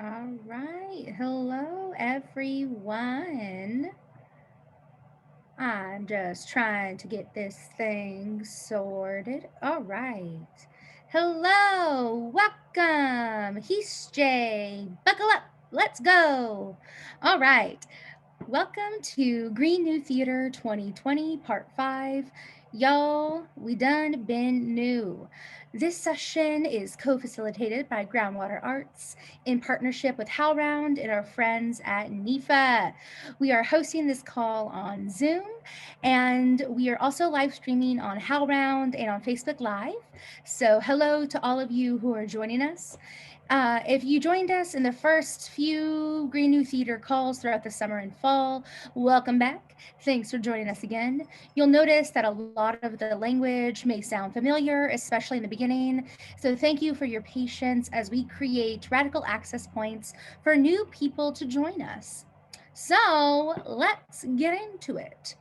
All right. Hello, everyone. I'm just trying to get this thing sorted. All right. Hello. Welcome. He's Jay. Buckle up. Let's go. All right. Welcome to Green New Theater 2020, Part 5. Y'all, we done been new. This session is co-facilitated by Groundwater Arts in partnership with HowlRound and our friends at NIFA. We are hosting this call on Zoom, and we are also live streaming on HowlRound and on Facebook Live. So hello to all of you who are joining us. If you joined us in the first few Green New Theater calls throughout the summer and fall, welcome back. Thanks for joining us again. You'll notice that a lot of the language may sound familiar, especially in the beginning. So thank you for your patience as we create radical access points for new people to join us. So let's get into it.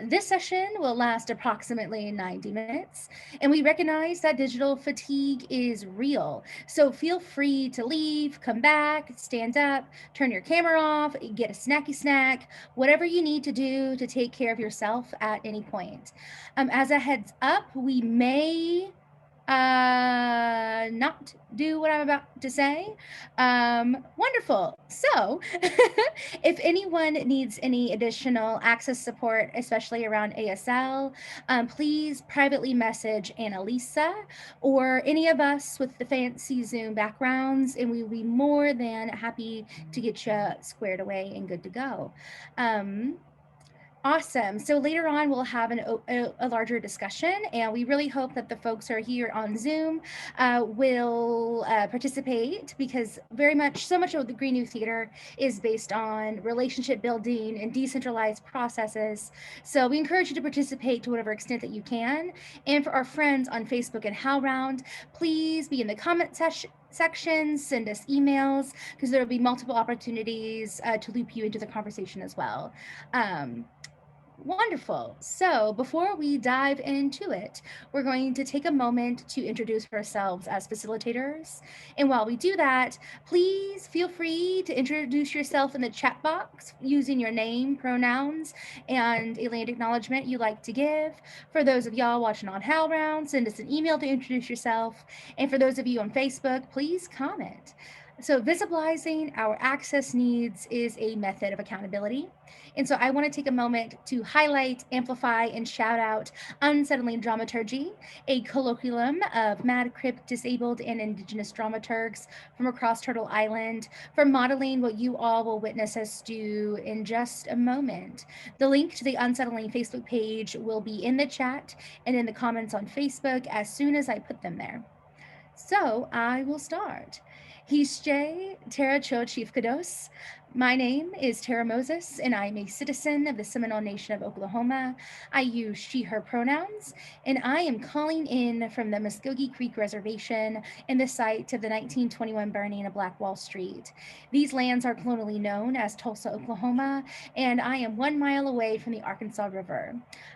This session will last approximately 90 minutes, and we recognize that digital fatigue is real. So feel free to leave, come back, stand up, turn your camera off, get a snacky snack, whatever you need to do to take care of yourself at any point. As a heads up, we may not do what I'm about to say. Wonderful. So, if anyone needs any additional access support, especially around ASL, please privately message Annalisa or any of us with the fancy Zoom backgrounds, and we will be more than happy to get you squared away and good to go. Awesome. So later on, we'll have a larger discussion, and we really hope that the folks who are here on Zoom will participate, because so much of the Green New Theater is based on relationship building and decentralized processes. So we encourage you to participate to whatever extent that you can. And for our friends on Facebook and HowlRound, please be in the comment section, send us emails, because there will be multiple opportunities to loop you into the conversation as well. Wonderful. So before we dive into it, we're going to take a moment to introduce ourselves as facilitators. And while we do that, please feel free to introduce yourself in the chat box using your name, pronouns, and a land acknowledgement you like to give. For those of y'all watching on HowlRound, send us an email to introduce yourself. And for those of you on Facebook, please comment. So visibilizing our access needs is a method of accountability. And so I want to take a moment to highlight, amplify, and shout out Unsettling Dramaturgy, a colloquium of Mad Crypt disabled and Indigenous dramaturgs from across Turtle Island, for modeling what you all will witness us do in just a moment. The link to the Unsettling Facebook page will be in the chat and in the comments on Facebook as soon as I put them there. So I will start. Hische Tara Cho Chief Kados. My name is Tara Moses, and I'm a citizen of the Seminole Nation of Oklahoma. I use she, her pronouns, and I am calling in from the Muskogee Creek Reservation in the site of the 1921 burning of Black Wall Street. These lands are colonially known as Tulsa, Oklahoma, and I am 1 mile away from the Arkansas River.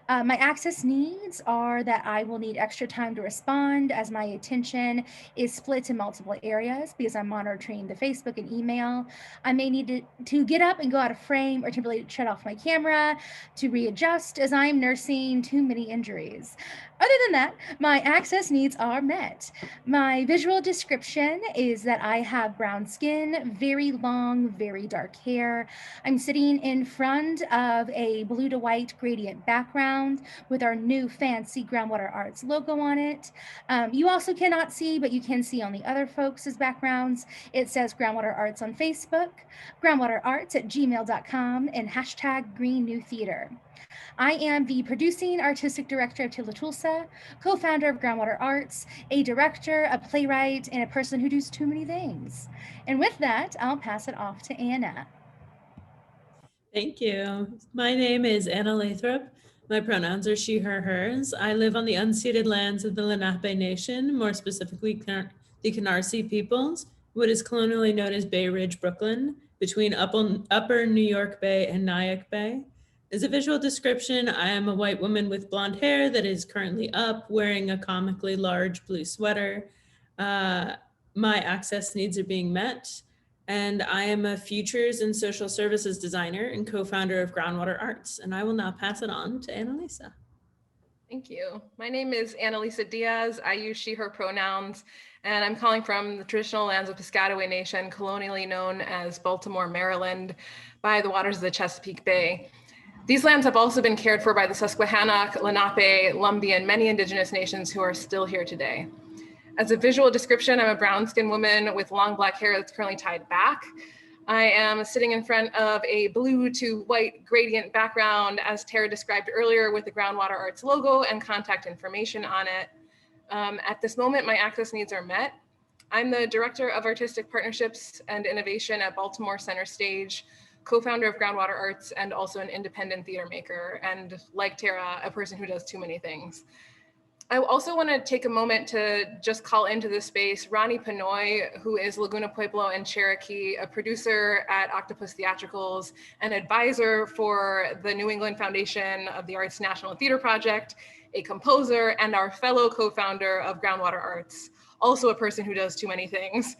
My access needs are that I will need extra time to respond, as my attention is split in multiple areas because I'm monitoring the Facebook and email. I may need to get up and go out of frame, or temporarily shut off my camera to readjust, as I'm nursing too many injuries. Other than that, my access needs are met. My visual description is that I have brown skin, very long, very dark hair. I'm sitting in front of a blue to white gradient background with our new fancy Groundwater Arts logo on it. You also cannot see, but you can see on the other folks' backgrounds. It says Groundwater Arts on Facebook, groundwaterarts@gmail.com, and hashtag Green New Theater. I am the producing artistic director of Tila Tulsa, co-founder of Groundwater Arts, a director, a playwright, and a person who does too many things. And with that, I'll pass it off to Anna. Thank you. My name is Anna Lathrop. My pronouns are she, her, hers. I live on the unceded lands of the Lenape Nation, more specifically the Canarsie peoples, what is colonially known as Bay Ridge, Brooklyn, between upper New York Bay and Nyack Bay. As a visual description, I am a white woman with blonde hair that is currently up, wearing a comically large blue sweater. My access needs are being met, and I am a futures and social services designer and co-founder of Groundwater Arts, and I will now pass it on to Annalisa. Thank you. My name is Annalisa Diaz. I use she, her pronouns, and I'm calling from the traditional lands of Piscataway Nation, colonially known as Baltimore, Maryland, by the waters of the Chesapeake Bay. These lands have also been cared for by the Susquehannock, Lenape, Lumbee, and many indigenous nations who are still here today. As a visual description, I'm a brown-skinned woman with long black hair that's currently tied back. I am sitting in front of a blue to white gradient background, as Tara described earlier, with the Groundwater Arts logo and contact information on it. At this moment, my access needs are met. I'm the Director of Artistic Partnerships and Innovation at Baltimore Center Stage, co-founder of Groundwater Arts, and also an independent theater maker, and like Tara, a person who does too many things. I also want to take a moment to just call into this space Ronnie Pinoy, who is Laguna Pueblo and Cherokee, a producer at Octopus Theatricals, an advisor for the New England Foundation of the Arts National Theater Project, a composer, and our fellow co-founder of Groundwater Arts, also a person who does too many things.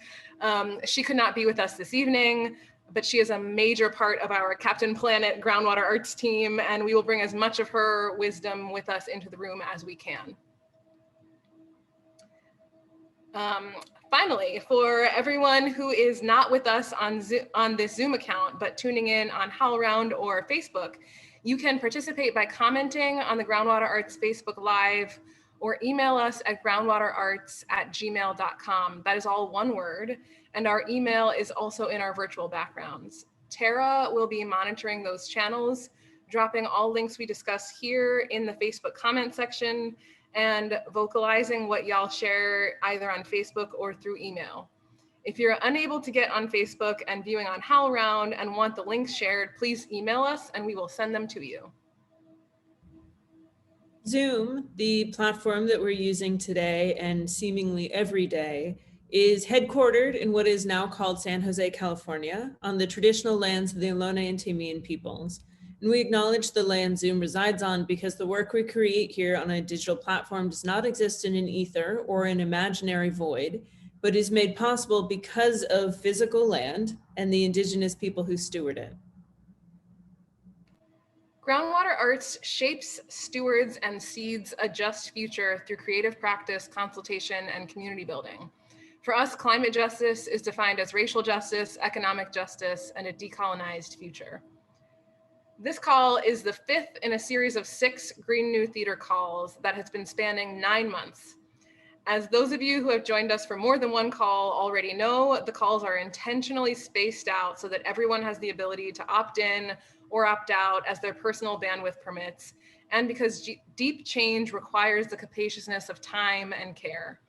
She could not be with us this evening, but she is a major part of our Captain Planet Groundwater Arts team, and we will bring as much of her wisdom with us into the room as we can. Um, Finally, for everyone who is not with us on this Zoom account, but tuning in on HowlRound or Facebook, you can participate by commenting on the Groundwater Arts Facebook Live or email us at groundwaterarts@gmail.com. That is all one word. And our email is also in our virtual backgrounds. Tara will be monitoring those channels, dropping all links we discuss here in the Facebook comment section, and vocalizing what y'all share either on Facebook or through email. If you're unable to get on Facebook and viewing on HowlRound and want the links shared, please email us and we will send them to you. Zoom, the platform that we're using today and seemingly every day, is headquartered in what is now called San Jose, California, on the traditional lands of the Ohlone and Temian peoples. And we acknowledge the land Zoom resides on because the work we create here on a digital platform does not exist in an ether or an imaginary void, but is made possible because of physical land and the indigenous people who steward it. Groundwater Arts shapes, stewards, and seeds a just future through creative practice, consultation, and community building. For us, climate justice is defined as racial justice, economic justice, and a decolonized future. This call is the fifth in a series of 6 Green New Theater calls that has been spanning 9 months. As those of you who have joined us for more than one call already know, the calls are intentionally spaced out so that everyone has the ability to opt in or opt out as their personal bandwidth permits, and because deep change requires the capaciousness of time and care.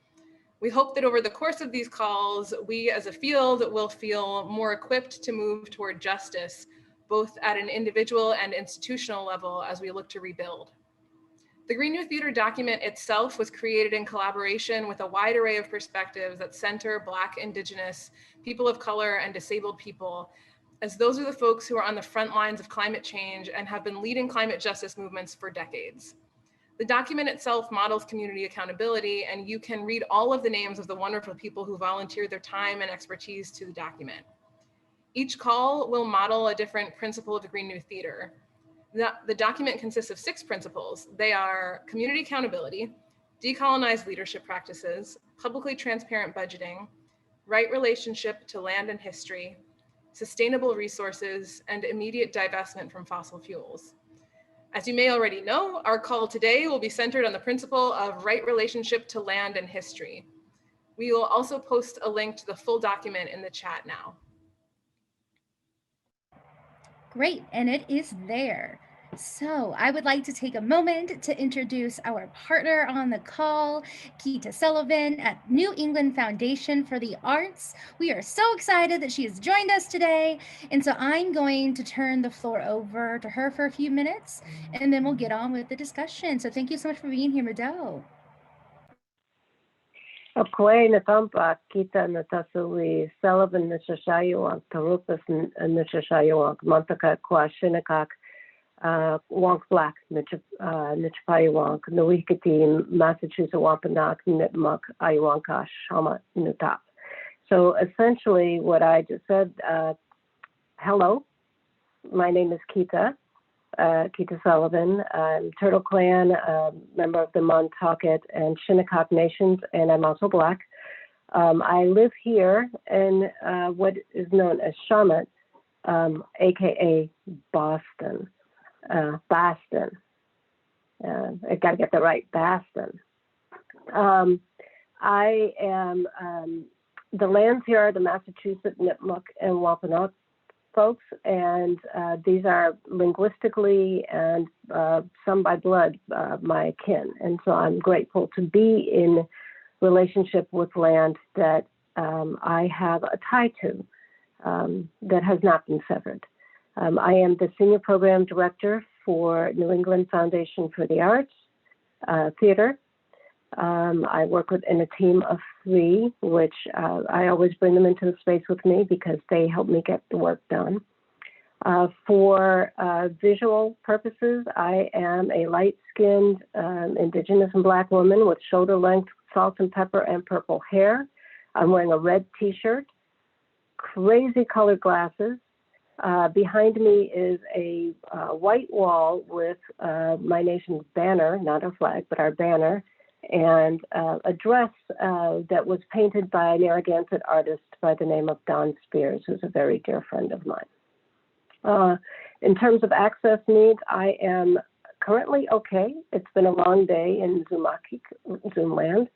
We hope that over the course of these calls, we as a field will feel more equipped to move toward justice, both at an individual and institutional level as we look to rebuild. The Green New Theater document itself was created in collaboration with a wide array of perspectives that center Black, Indigenous, people of color, and disabled people, as those are the folks who are on the front lines of climate change and have been leading climate justice movements for decades. The document itself models community accountability, and you can read all of the names of the wonderful people who volunteered their time and expertise to the document. Each call will model a different principle of the Green New Theater. The document consists of 6 principles. They are community accountability, decolonized leadership practices, publicly transparent budgeting, right relationship to land and history, sustainable resources, and immediate divestment from fossil fuels. As you may already know, our call today will be centered on the principle of right relationship to land and history. We will also post a link to the full document in the chat now. Great, and it is there. So, I would like to take a moment to introduce our partner on the call, Quita Sullivan at New England Foundation for the Arts. We are so excited that she has joined us today. And so, I'm going to turn the floor over to her for a few minutes, and then we'll get on with the discussion. So, thank you so much for being here, Mado. Apoi natampa kita natasui Sullivan nishashayuank tarupas nishashayuank mantaka kwa shinakak wonk black nichapayuank nuikati Massachusetts wampanak nitmuk ayuanka shama nutap. So essentially what I just said, hello, my name is Quita Sullivan. I'm Turtle Clan, member of the Montaukett and Shinnecock Nations, and I'm also Black. I live here in what is known as Charlotte, aka Boston. Boston. I got to get that right, Boston. I am, the lands here are the Massachusetts, Nipmuc, and Wampanoag folks, and these are linguistically and some by blood my kin. And so I'm grateful to be in relationship with land that I have a tie to that has not been severed. I am the Senior Program Director for New England Foundation for the Arts Theater. I work in a team of 3, which I always bring them into the space with me because they help me get the work done. For visual purposes, I am a light-skinned Indigenous and Black woman with shoulder-length salt and pepper and purple hair. I'm wearing a red t-shirt, crazy colored glasses. Behind me is a white wall with my nation's banner, not our flag, but our banner. and a dress that was painted by a Narragansett artist by the name of Don Spears, who's a very dear friend of mine. In terms of access needs, I am currently okay. It's been a long day in Zoomland,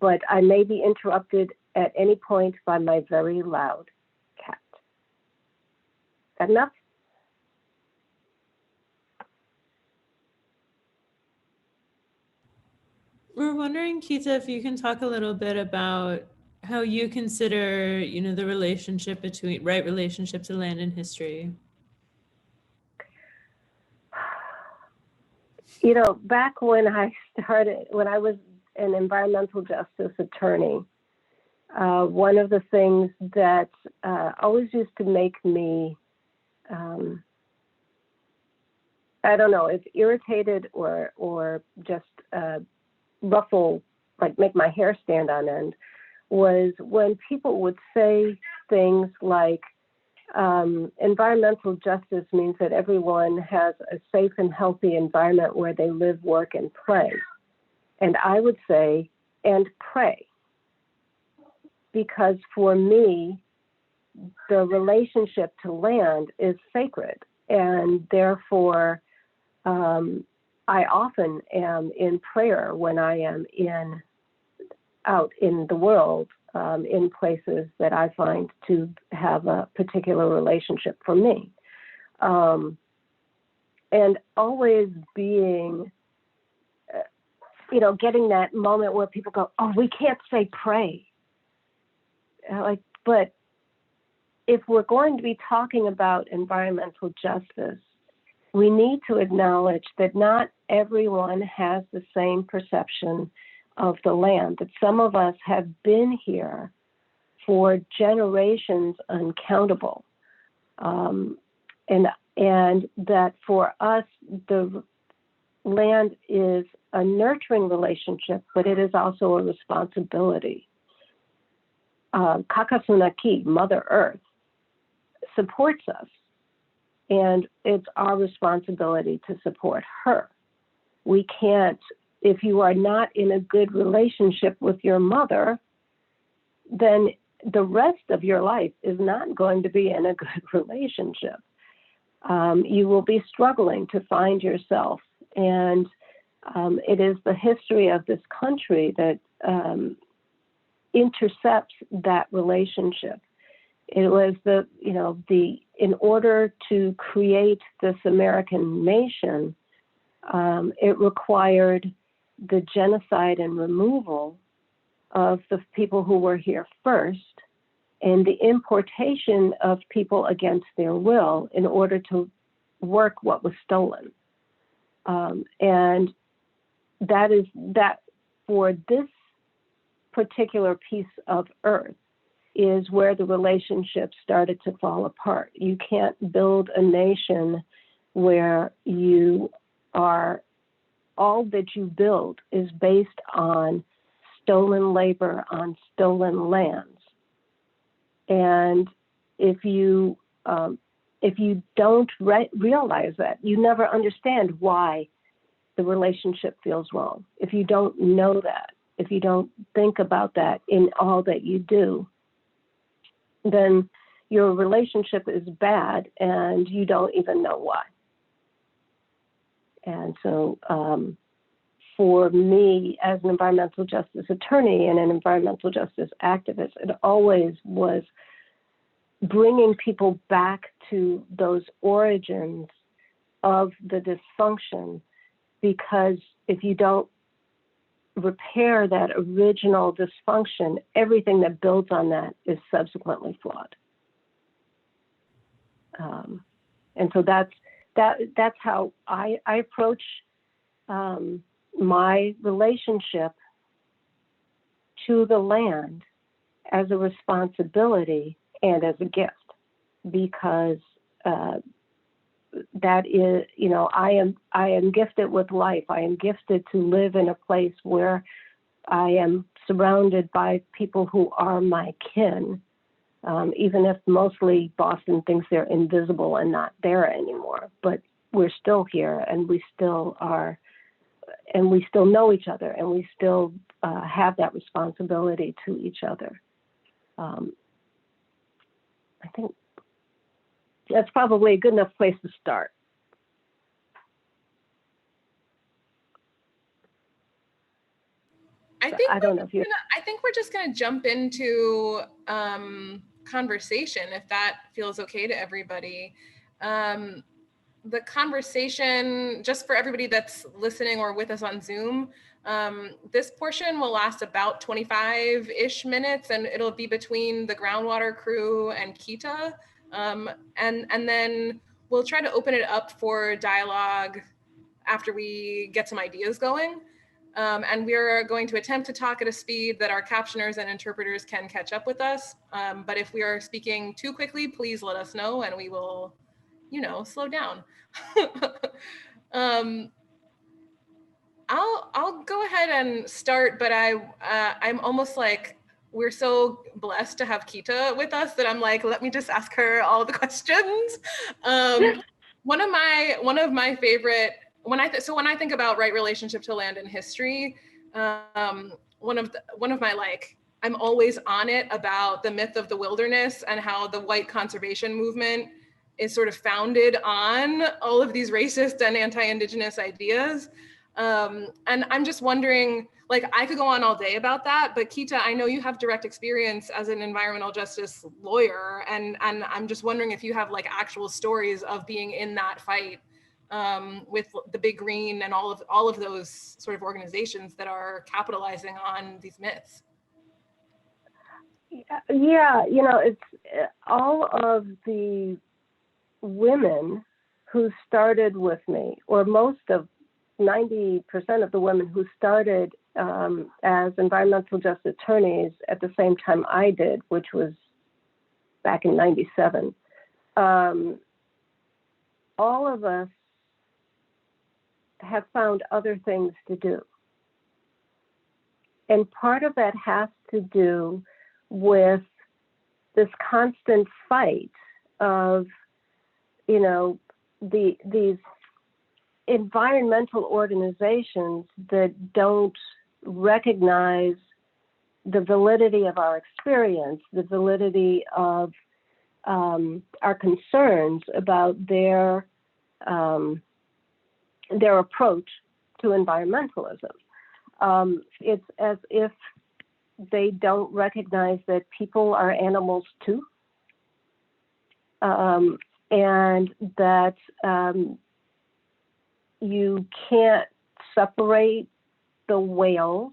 but I may be interrupted at any point by my very loud cat. That enough? We're wondering, Quita, if you can talk a little bit about how you consider, the relationship between right relationship to land and history. Back when I was an environmental justice attorney, one of the things that always used to make me, I don't know, if irritated or just ruffle, like make my hair stand on end, was when people would say things like, environmental justice means that everyone has a safe and healthy environment where they live, work, and play. And I would say, and pray. Because for me, the relationship to land is sacred. And therefore, I often am in prayer when I am out in the world, in places that I find to have a particular relationship for me. And always being, getting that moment where people go, oh, we can't say pray. But if we're going to be talking about environmental justice, we need to acknowledge that not everyone has the same perception of the land, that some of us have been here for generations uncountable. And that for us, the land is a nurturing relationship, but it is also a responsibility. Kakasunaki, Mother Earth, supports us, and it's our responsibility to support her. We can't, if you are not in a good relationship with your mother, then the rest of your life is not going to be in a good relationship. You will be struggling to find yourself, and it is the history of this country that intercepts that relationship. It was in order to create this American nation, it required the genocide and removal of the people who were here first, and the importation of people against their will in order to work what was stolen. And that for this particular piece of earth is where the relationship started to fall apart. You can't build a nation where all that you build is based on stolen labor on stolen lands. And if you don't realize that, you never understand why the relationship feels wrong. If you don't know that, if you don't think about that in all that you do, then your relationship is bad and you don't even know why. And so for me, as an environmental justice attorney and an environmental justice activist, it always was bringing people back to those origins of the dysfunction, because if you don't repair that original dysfunction, everything that builds on that is subsequently flawed. And so that's how I approach my relationship to the land, as a responsibility and as a gift, because that is, I am gifted with life. I am gifted to live in a place where I am surrounded by people who are my kin, even if mostly Boston thinks they're invisible and not there anymore. But we're still here, and we still are and we still know each other, and we still have that responsibility to each other. I think that's probably a good enough place to start. I think we're just gonna jump into conversation, if that feels okay to everybody. The conversation, just for everybody that's listening or with us on Zoom, this portion will last about 25-ish minutes, and it'll be between the Groundwater crew and Quita. And then we'll try to open it up for dialogue after we get some ideas going. And we're going to attempt to talk at a speed that our captioners and interpreters can catch up with us. But if we are speaking too quickly, please let us know and we will, slow down. I'll go ahead and start, but I'm almost like, we're so blessed to have Quita with us that I'm like, let me just ask her all the questions. One of my favorite, when I think about right relationship to land and history, one of my, like, I'm always on it about the myth of the wilderness and how the white conservation movement is sort of founded on all of these racist and anti-Indigenous ideas. And I'm just wondering, like, I could go on all day about that, but Quita, I know you have direct experience as an environmental justice lawyer, and I'm just wondering if you have like actual stories of being in that fight with the Big Green and all of those sort of organizations that are capitalizing on these myths. Yeah, it's all of the women who started with me, or most of 90% of the women who started as environmental justice attorneys at the same time I did, which was back in '97. All of us have found other things to do. And part of that has to do with this constant fight of, these environmental organizations that don't recognize the validity of our experience, the validity of our concerns about their approach to environmentalism. It's as if they don't recognize that people are animals too, and that you can't separate the whales,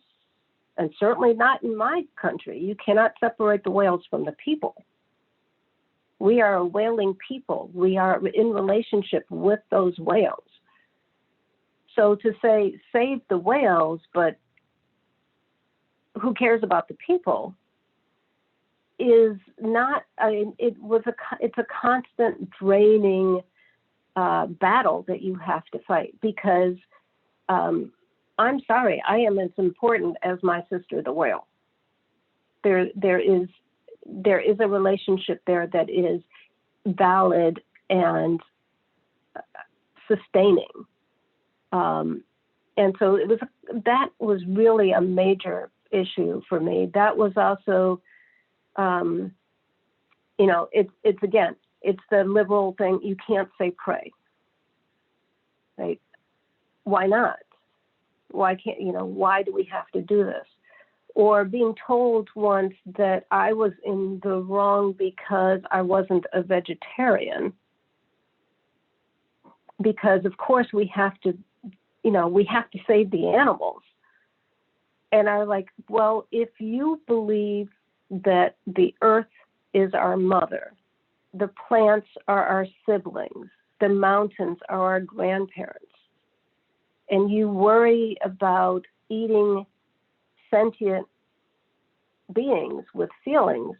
and certainly not in my country. You cannot separate the whales from the people. We are a whaling people. We are in relationship with those whales. So to say, save the whales, but who cares about the people, is not, it's a constant draining battle that you have to fight, because I'm sorry, I am as important as my sister, the whale. There is a relationship there that is valid and sustaining. And so that was really a major issue for me. That was also, it's the liberal thing. You can't say pray, right? Why not? Why can't, why do we have to do this? Or being told once that I was in the wrong because I wasn't a vegetarian, because of course we have to save the animals. And I was like, well, if you believe that the earth is our mother, the plants are our siblings, the mountains are our grandparents, and you worry about eating sentient beings with feelings,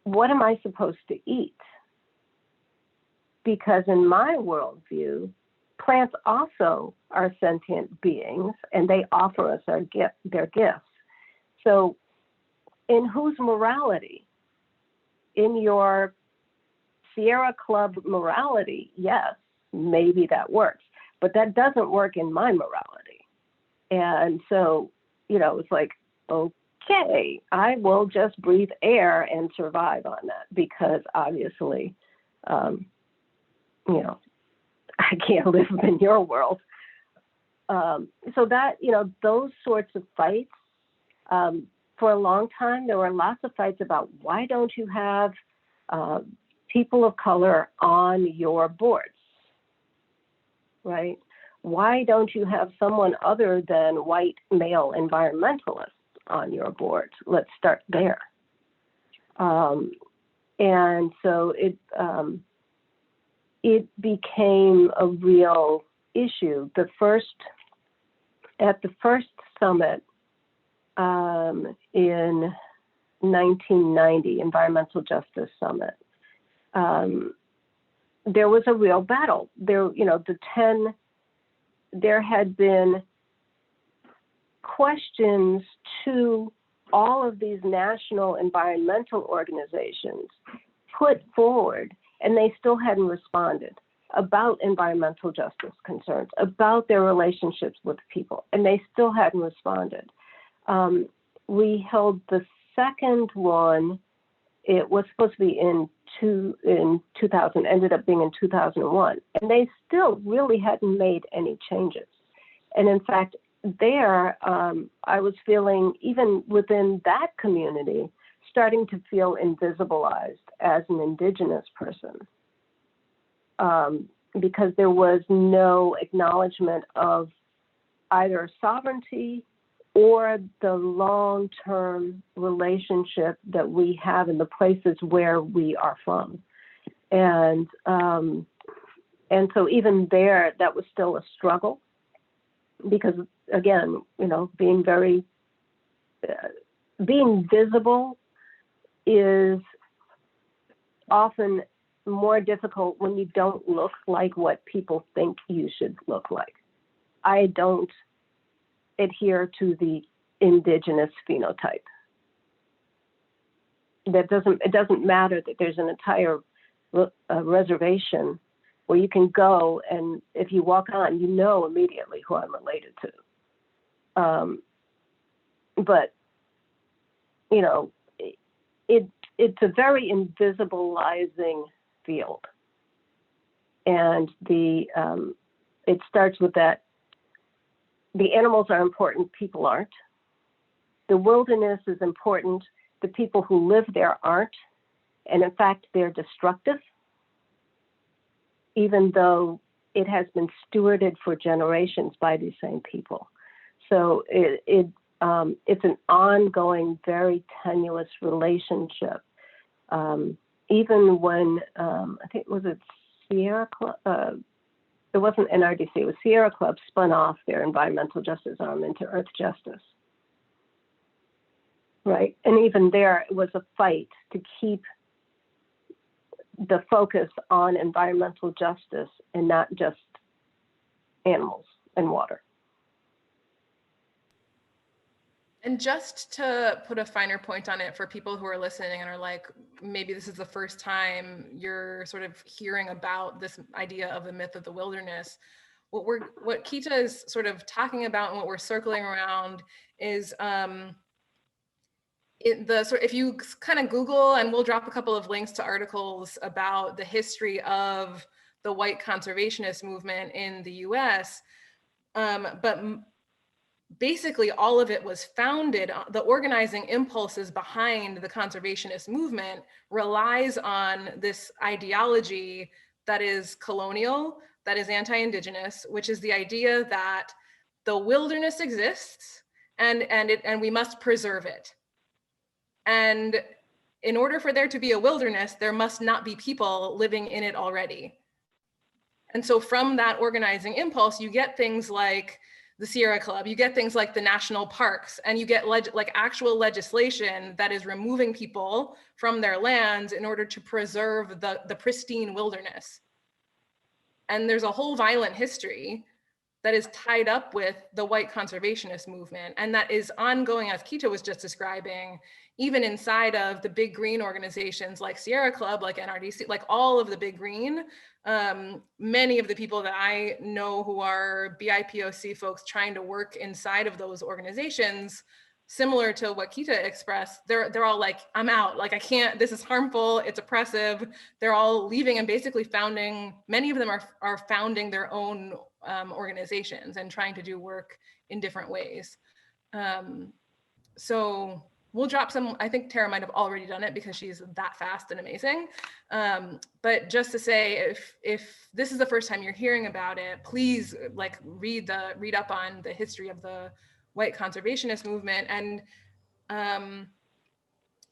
what am I supposed to eat? Because in my worldview, plants also are sentient beings, and they offer us their gifts. So in whose morality? In your Sierra Club morality, yes, maybe that works, but that doesn't work in my morality. And so, it's like, okay, I will just breathe air and survive on that, because obviously, I can't live in your world. So that, those sorts of fights, for a long time, there were lots of fights about, why don't you have people of color on your boards, right? Why don't you have someone other than white male environmentalists on your board? Let's start there. And so it became a real issue. At the first summit in 1990, Environmental Justice Summit, there was a real battle. There had been questions to all of these national environmental organizations put forward, and they still hadn't responded about environmental justice concerns, about their relationships with people, and they still hadn't responded. We held the second one. It was supposed to be in 2000, ended up being in 2001, and they still really hadn't made any changes. And in fact, there, I was feeling, even within that community, starting to feel invisibilized as an Indigenous person, because there was no acknowledgement of either sovereignty or the long-term relationship that we have in the places where we are from. And so even there, that was still a struggle, because again, being visible is often more difficult when you don't look like what people think you should look like. I don't adhere to the Indigenous phenotype. It doesn't matter that there's an entire reservation where you can go, and if you walk on, immediately who I'm related to. But it's a very invisibilizing field, and it starts with that. The animals are important, people aren't. The wilderness is important, the people who live there aren't. And in fact, they're destructive, even though it has been stewarded for generations by these same people. So it's an ongoing, very tenuous relationship. Even when, I think, was it Sierra Club? It wasn't NRDC, it was Sierra Club spun off their environmental justice arm into Earth Justice, right? And even there, it was a fight to keep the focus on environmental justice and not just animals and water. And just to put a finer point on it for people who are listening and are like, maybe this is the first time you're sort of hearing about this idea of the myth of the wilderness, what Quita is sort of talking about and what we're circling around is if you kind of Google, and we'll drop a couple of links to articles about the history of the white conservationist movement in the US, but basically all of it was founded, the organizing impulses behind the conservationist movement relies on this ideology that is colonial, that is anti-Indigenous, which is the idea that the wilderness exists and we must preserve it. And in order for there to be a wilderness, there must not be people living in it already. And so from that organizing impulse, you get things like the Sierra Club, you get things like the national parks, and you get like actual legislation that is removing people from their lands in order to preserve the pristine wilderness. And there's a whole violent history that is tied up with the white conservationist movement, and that is ongoing, as Quita was just describing, even inside of the big green organizations like Sierra Club, like NRDC, like all of the big green. Many of the people that I know who are BIPOC folks trying to work inside of those organizations, similar to what Quita expressed, they're all like, I'm out, like I can't, this is harmful, it's oppressive. They're all leaving and basically founding, many of them are founding their own organizations and trying to do work in different ways. So we'll drop some, I think Tara might have already done it because she's that fast and amazing. But just to say, if this is the first time you're hearing about it, please like read up on the history of the white conservationist movement. And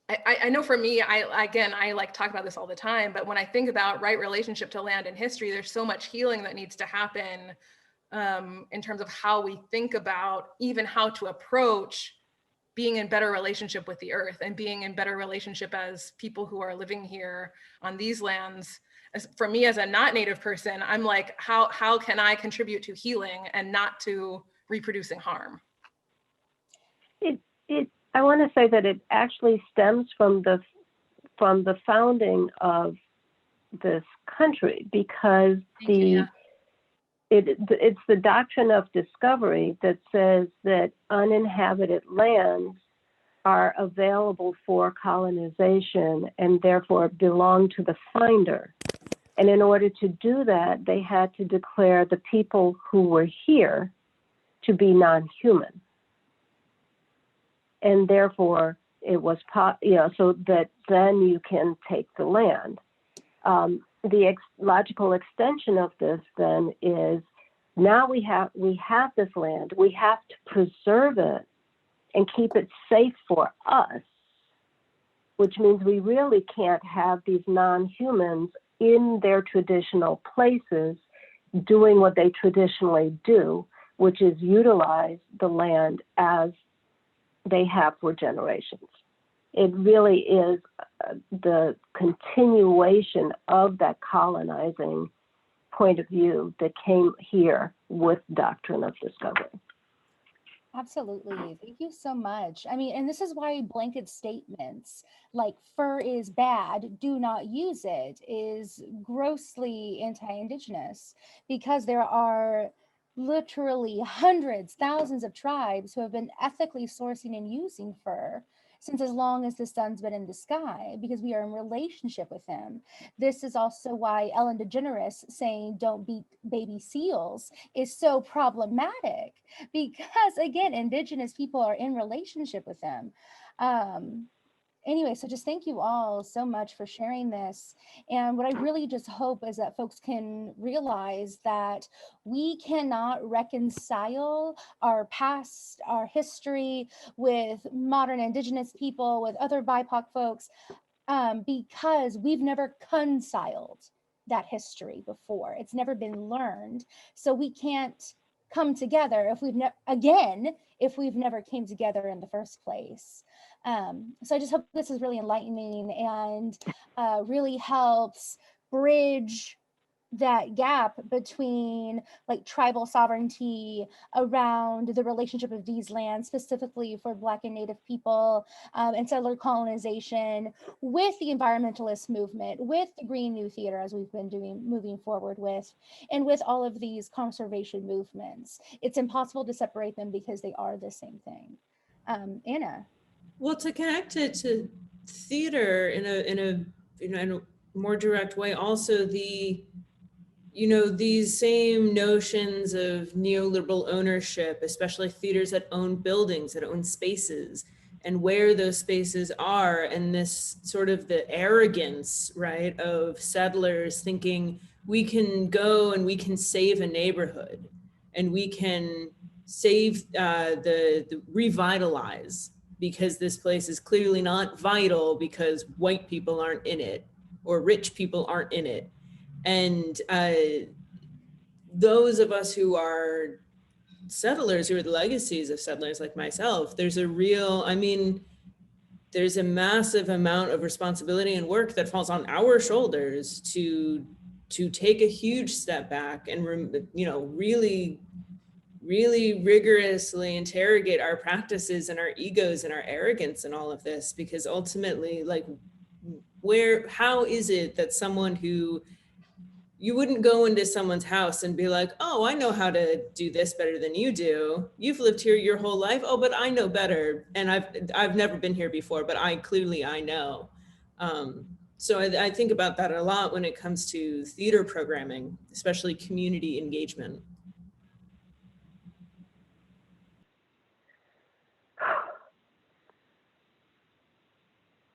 I know for me, I like talk about this all the time, but when I think about right relationship to land and history, there's so much healing that needs to happen in terms of how we think about even how to approach being in better relationship with the earth and being in better relationship as people who are living here on these lands. For me as a not native person, I'm like, how can I contribute to healing and not to reproducing harm? I want to say that it actually stems from the founding of this country, because it's the doctrine of discovery that says that uninhabited lands are available for colonization and therefore belong to the finder. And in order to do that, they had to declare the people who were here to be non-human. And therefore, it was, so that then you can take the land. The logical extension of this then is, now we have this land, we have to preserve it and keep it safe for us, which means we really can't have these non-humans in their traditional places doing what they traditionally do, which is utilize the land as they have for generations. It really is the continuation of that colonizing point of view that came here with doctrine of discovery. Absolutely. Thank you so much. I mean, and this is why blanket statements like fur is bad, do not use it, is grossly anti-Indigenous, because there are literally hundreds, thousands of tribes who have been ethically sourcing and using fur since as long as the sun's been in the sky, because we are in relationship with him. This is also why Ellen DeGeneres saying don't beat baby seals is so problematic, because again, Indigenous people are in relationship with them. Anyway, so just thank you all so much for sharing this. And what I really just hope is that folks can realize that we cannot reconcile our past, our history with modern Indigenous people, with other BIPOC folks, because we've never reconciled that history before. It's never been learned. So we can't come together if we've never came together in the first place. So I just hope this is really enlightening and really helps bridge that gap between like tribal sovereignty around the relationship of these lands, specifically for Black and Native people, and settler colonization, with the environmentalist movement, with the Green New Theater, as we've been moving forward with, and with all of these conservation movements. It's impossible to separate them because they are the same thing. Anna. Well, to connect it to theater in a more direct way, also these same notions of neoliberal ownership, especially theaters that own buildings, that own spaces, and where those spaces are, and this sort of the arrogance, right, of settlers thinking we can go and we can save a neighborhood, and we can save the revitalize, because this place is clearly not vital because white people aren't in it or rich people aren't in it. And those of us who are settlers, who are the legacies of settlers like myself, there's a massive amount of responsibility and work that falls on our shoulders to take a huge step back and really really rigorously interrogate our practices and our egos and our arrogance and all of this, because ultimately, like, how is it that someone who, you wouldn't go into someone's house and be like, oh, I know how to do this better than you do. You've lived here your whole life. Oh, but I know better. And I've never been here before, but I know. So I think about that a lot when it comes to theater programming, especially community engagement.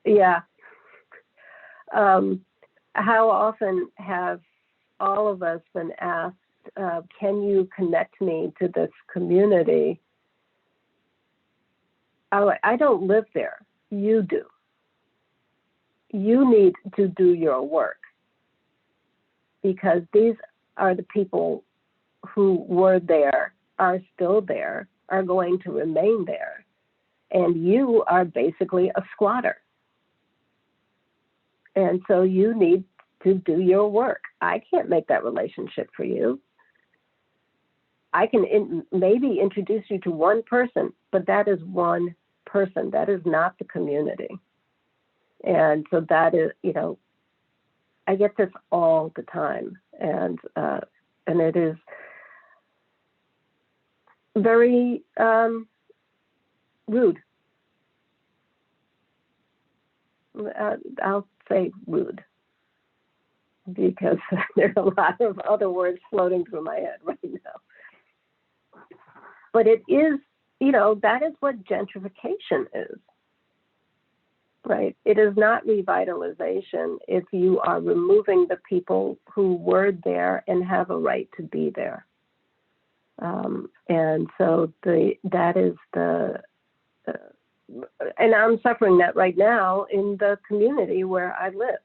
Yeah. How often have all of us been asked, can you connect me to this community? I don't live there. You do. You need to do your work, because these are the people who were there, are still there, are going to remain there. And you are basically a squatter. And so you need to do your work. I can't make that relationship for you. I can maybe introduce you to one person, but that is one person. That is not the community. And so that is, you know, I get this all the time. And it is very rude. I'll say rude, because there are a lot of other words floating through my head right now. But it is, you know, that is what gentrification is, right? It is not revitalization if you are removing the people who were there and have a right to be there. And so that is and I'm suffering that right now in the community where I live.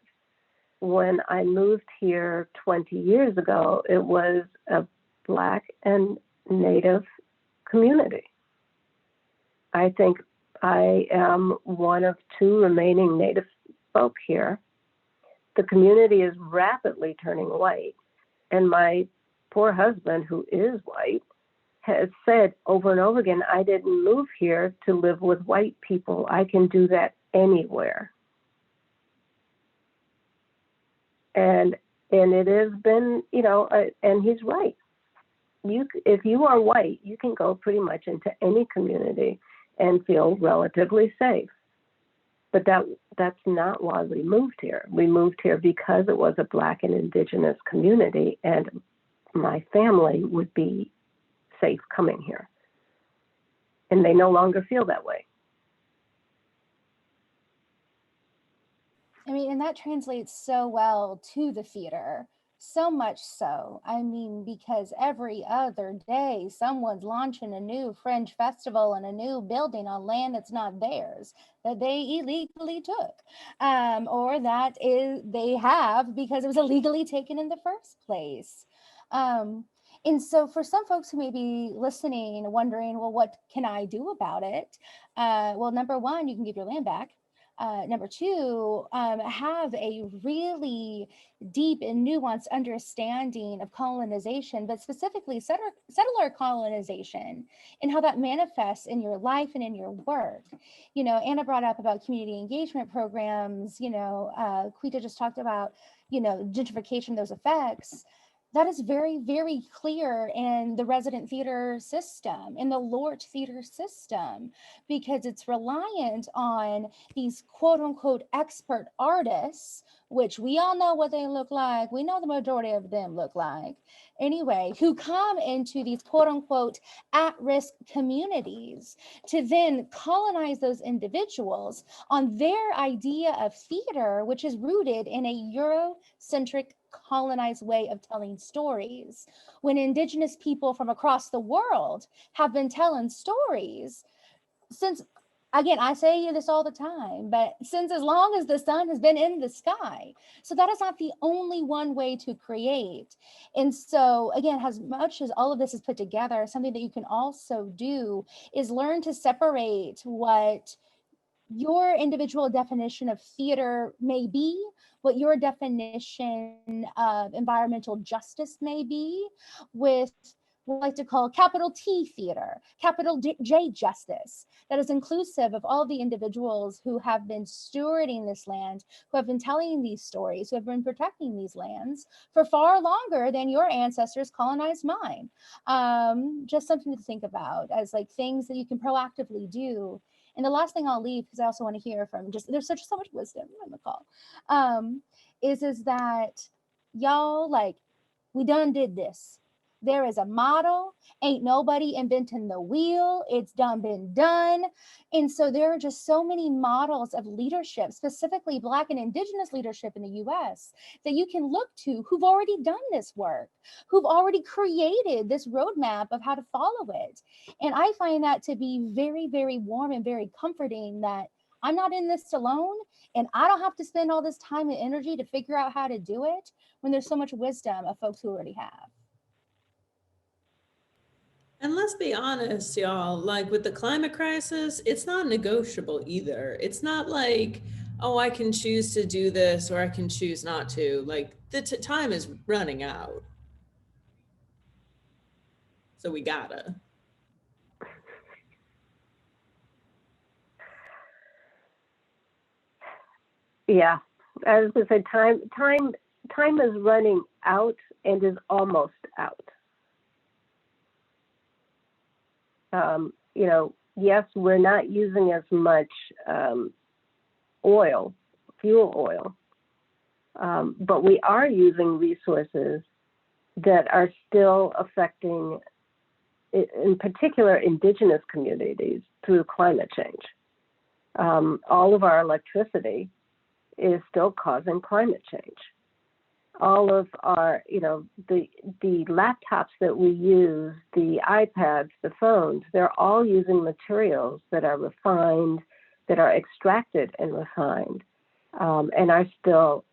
When I moved here 20 years ago, it was a Black and Native community. I think I am one of 2 remaining Native folk here. The community is rapidly turning white, and my poor husband, who is white, has said over and over again, I didn't move here to live with white people. I can do that anywhere. And it has been, you know, and he's right. If you are white, you can go pretty much into any community and feel relatively safe. But that's not why we moved here. We moved here because it was a Black and Indigenous community, and my family would be safe coming here. And they no longer feel that way. I mean, and that translates so well to the theater. So much so, I mean, because every other day someone's launching a new Fringe festival and a new building on land that's not theirs, that they illegally took, or that is they have because it was illegally taken in the first place. And so for some folks who may be listening, wondering, well, what can I do about it? Well, number one, you can give your land back. Number two, have a really deep and nuanced understanding of colonization, but specifically settler colonization and how that manifests in your life and in your work. You know, Anna brought up about community engagement programs, you know, Quita just talked about, you know, gentrification, those effects. That is very, very clear in the resident theater system, in the LORT theater system, because it's reliant on these quote unquote expert artists, which we all know what they look like. We know the majority of them look like. Anyway, who come into these quote unquote at-risk communities to then colonize those individuals on their idea of theater, which is rooted in a Eurocentric colonized way of telling stories, when Indigenous people from across the world have been telling stories since, again, I say this all the time, but since as long as the sun has been in the sky. So that is not the only one way to create. And so again, as much as all of this is put together, something that you can also do is learn to separate what your individual definition of theater may be, what your definition of environmental justice may be, with what I like to call capital T theater, capital J justice, that is inclusive of all the individuals who have been stewarding this land, who have been telling these stories, who have been protecting these lands for far longer than your ancestors colonized mine. Just something to think about as like things that you can proactively do. And the last thing I'll leave, because I also want to hear from just, there's so much wisdom on the call, is that y'all, like, we done did this. There is a model. Ain't nobody inventing the wheel. It's done been done. And so there are just so many models of leadership, specifically Black and Indigenous leadership in the US, that you can look to who've already done this work, who've already created this roadmap of how to follow it. And I find that to be very, very warm and very comforting that I'm not in this alone, and I don't have to spend all this time and energy to figure out how to do it when there's so much wisdom of folks who already have. And let's be honest, y'all, like with the climate crisis, it's not negotiable either. It's not like, oh, I can choose to do this or I can choose not to. Like the time is running out. So we gotta. Yeah, I was going to say time is running out and is almost out. You know, yes, we're not using as much fuel oil, but we are using resources that are still affecting, in particular, indigenous communities through climate change. All of our electricity is still causing climate change. All of our, you know, the laptops that we use, the iPads, the phones, they're all using materials that are refined, that are extracted and refined, and are still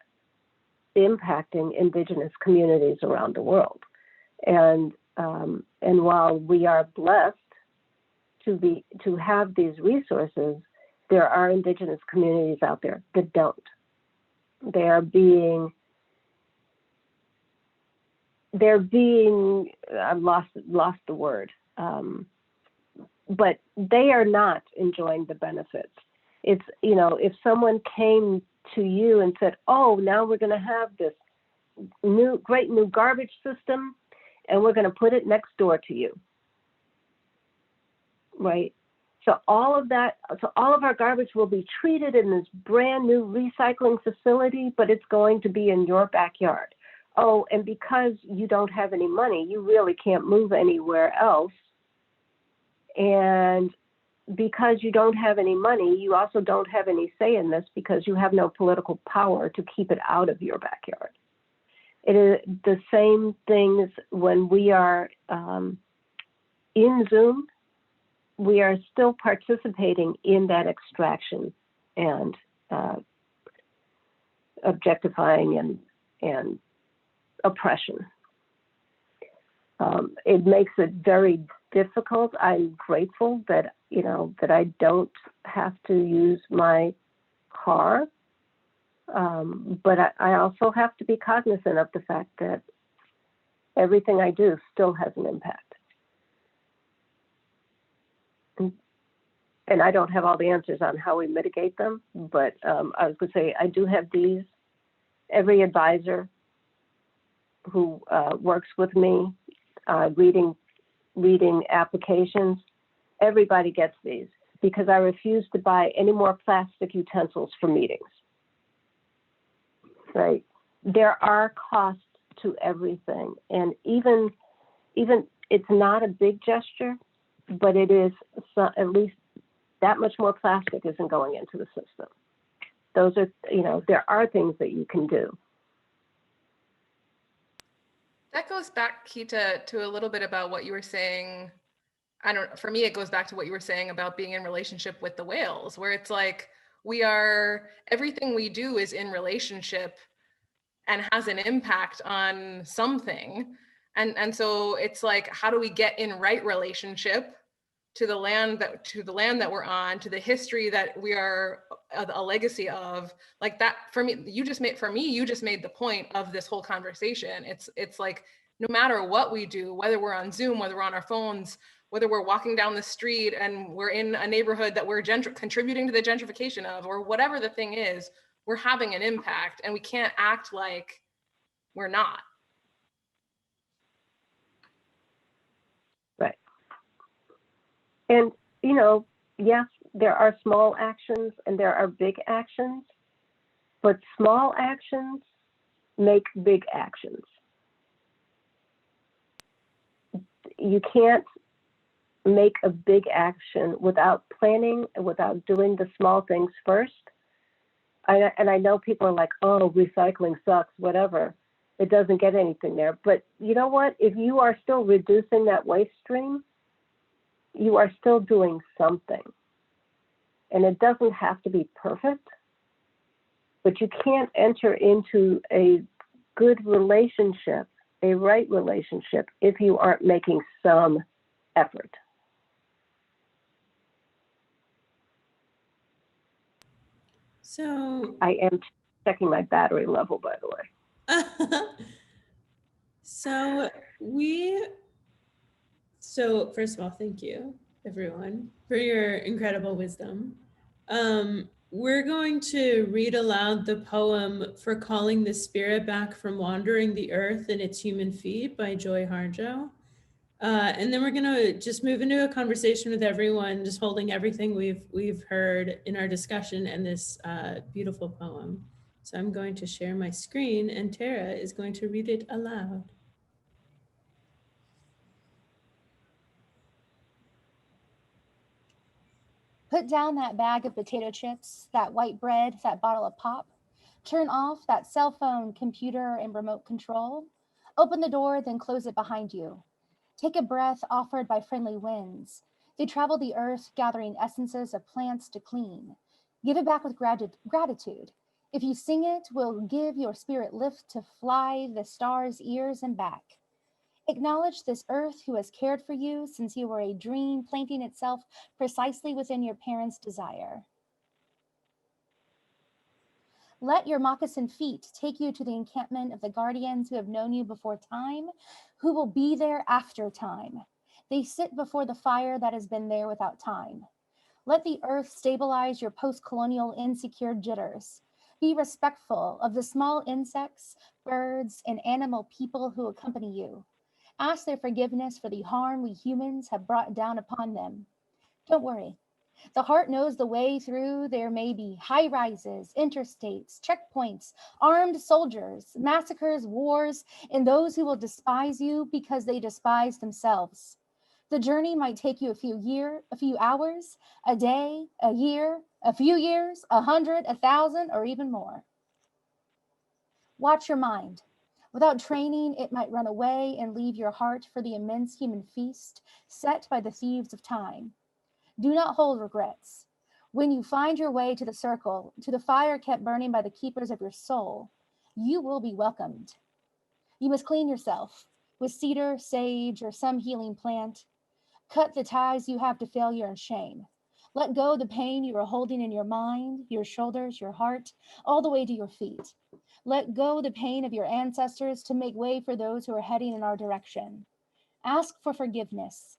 impacting indigenous communities around the world. And while we are blessed to have these resources, there are indigenous communities out there that don't. They are being, I've lost the word, but they are not enjoying the benefits. It's, you know, if someone came to you and said, oh, now we're going to have this great new garbage system and we're going to put it next door to you, right? So all of our garbage will be treated in this brand new recycling facility, but it's going to be in your backyard. Oh, and because you don't have any money, you really can't move anywhere else. And because you don't have any money, you also don't have any say in this because you have no political power to keep it out of your backyard. It is the same things when we are in Zoom. We are still participating in that extraction and objectifying and oppression. It makes it very difficult. I'm grateful that, you know, that I don't have to use my car, but I also have to be cognizant of the fact that everything I do still has an impact. And I don't have all the answers on how we mitigate them, but I was going to say I do have these. Every advisor who works with me, reading applications, everybody gets these because I refuse to buy any more plastic utensils for meetings. Right? There are costs to everything, and even it's not a big gesture, but it is at least that much more plastic isn't going into the system. Those are, you know, there are things that you can do. That goes back, Quita, to a little bit about what you were saying. For me, it goes back to what you were saying about being in relationship with the whales, where it's like everything we do is in relationship and has an impact on something. And so it's like, how do we get in right relationship to the land that we're on, to the history that we are a legacy of? Like that, for me, you just made the point of this whole conversation. It's like no matter what we do, whether we're on Zoom, whether we're on our phones, whether we're walking down the street and we're in a neighborhood that we're contributing to the gentrification of, or whatever the thing is, we're having an impact, and we can't act like we're not. Right. And, yes, there are small actions and there are big actions, but small actions make big actions. You can't make a big action without planning and without doing the small things first. And I know people are like, oh, recycling sucks, whatever. It doesn't get anything there. But you know what? If you are still reducing that waste stream, you are still doing something. And it doesn't have to be perfect, but you can't enter into a good relationship, a right relationship, if you aren't making some effort. So I am checking my battery level, by the way. So first of all, thank you everyone for your incredible wisdom. We're going to read aloud the poem For Calling the Spirit Back from Wandering the Earth and Its Human Feet by Joy Harjo. And then we're gonna just move into a conversation with everyone, just holding everything we've heard in our discussion and this beautiful poem. So I'm going to share my screen and Tara is going to read it aloud. Put down that bag of potato chips, that white bread, that bottle of pop. Turn off that cell phone, computer, and remote control. Open the door, then close it behind you. Take a breath offered by friendly winds. They travel the earth, gathering essences of plants to clean. Give it back with gratitude. If you sing it, will give your spirit lift to fly the stars' ears and back. Acknowledge this earth who has cared for you since you were a dream, planting itself precisely within your parents' desire. Let your moccasin feet take you to the encampment of the guardians who have known you before time, who will be there after time. They sit before the fire that has been there without time. Let the earth stabilize your post-colonial insecure jitters. Be respectful of the small insects, birds, and animal people who accompany you. Ask their forgiveness for the harm we humans have brought down upon them. Don't worry. The heart knows the way through. There may be high rises, interstates, checkpoints, armed soldiers, massacres, wars, and those who will despise you because they despise themselves. The journey might take you a few hours, a day, a year, a few years, 100, 1,000, or even more. Watch your mind. Without training, it might run away and leave your heart for the immense human feast set by the thieves of time. Do not hold regrets. When you find your way to the circle, to the fire kept burning by the keepers of your soul, you will be welcomed. You must clean yourself with cedar, sage, or some healing plant. Cut the ties you have to failure and shame. Let go the pain you are holding in your mind, your shoulders, your heart, all the way to your feet. Let go the pain of your ancestors to make way for those who are heading in our direction. Ask for forgiveness.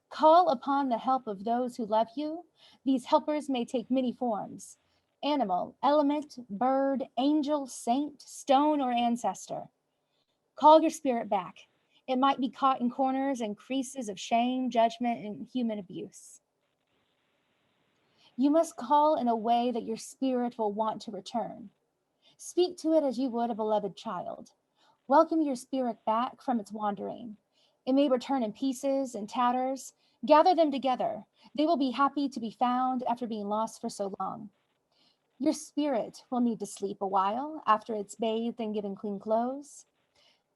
Call upon the help of those who love you. These helpers may take many forms: animal, element, bird, angel, saint, stone, or ancestor. Call your spirit back. It might be caught in corners and creases of shame, judgment, and human abuse. You must call in a way that your spirit will want to return. Speak to it as you would a beloved child. Welcome your spirit back from its wandering. It may return in pieces and tatters. Gather them together. They will be happy to be found after being lost for so long. Your spirit will need to sleep a while after it's bathed and given clean clothes.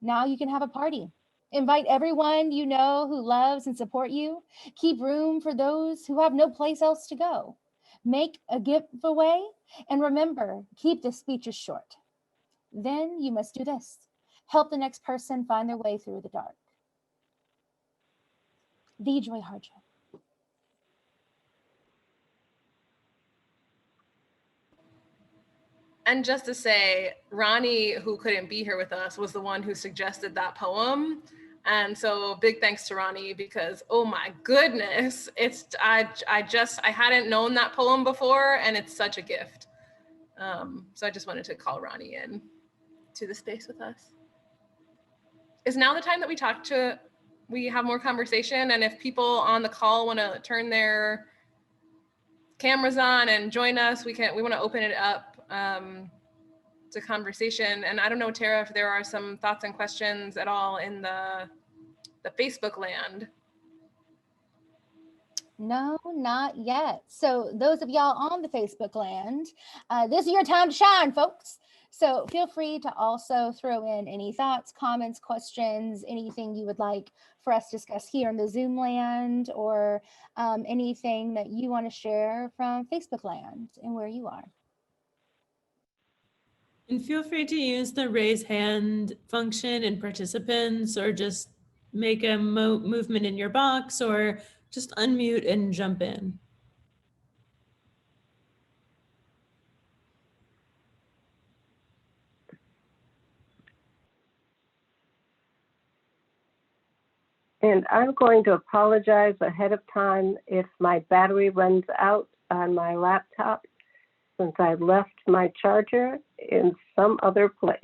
Now you can have a party. Invite everyone you know who loves and support you. Keep room for those who have no place else to go. Make a giveaway, and remember, keep the speeches short. Then you must do this. Help the next person find their way through the dark. The Joy Harjo. And just to say, Ronnie, who couldn't be here with us, was the one who suggested that poem. And so big thanks to Ronnie, because oh my goodness, I hadn't known that poem before, and it's such a gift. So I just wanted to call Ronnie in to the space with us. Is now the time that we have more conversation? And if people on the call want to turn their cameras on and join us, we want to open it up to conversation. And I don't know, Tara, if there are some thoughts and questions at all in the Facebook land. No, not yet. So those of y'all on the Facebook land, this is your time to shine, folks. So feel free to also throw in any thoughts, comments, questions, anything you would like for us to discuss here in the Zoom land, or anything that you want to share from Facebook land and where you are. And feel free to use the raise hand function in participants, or just make a movement in your box, or just unmute and jump in. And I'm going to apologize ahead of time if my battery runs out on my laptop, since I left my charger in some other place.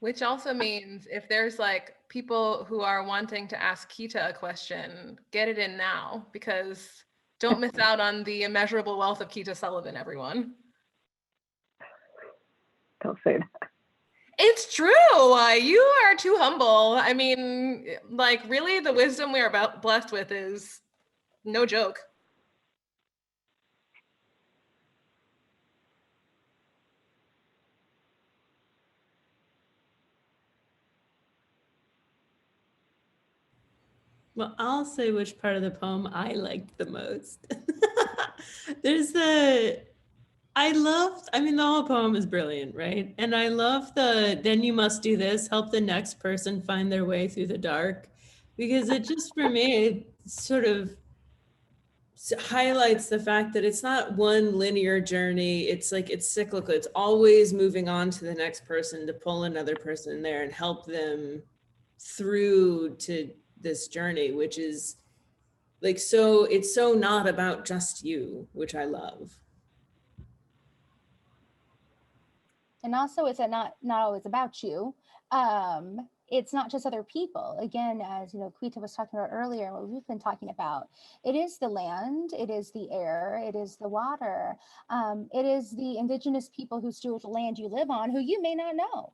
Which also means if there's like people who are wanting to ask Quita a question, get it in now, because don't miss out on the immeasurable wealth of Quita Sullivan, everyone. Don't say that. It's true. You are too humble. I mean, like, really, the wisdom we are blessed with is no joke. Well, I'll say which part of the poem I liked the most. I mean, the whole poem is brilliant, right? And I love then you must do this, help the next person find their way through the dark. Because it just, for me, it sort of highlights the fact that it's not one linear journey. It's like, it's cyclical. It's always moving on to the next person to pull another person in there and help them through to this journey, which is like, so it's so not about just you, which I love. And also, it's not always about you. It's not just other people. Again, as you know, Quita was talking about earlier, what we've been talking about, it is the land, it is the air, it is the water, it is the indigenous people who steward the land you live on, who you may not know.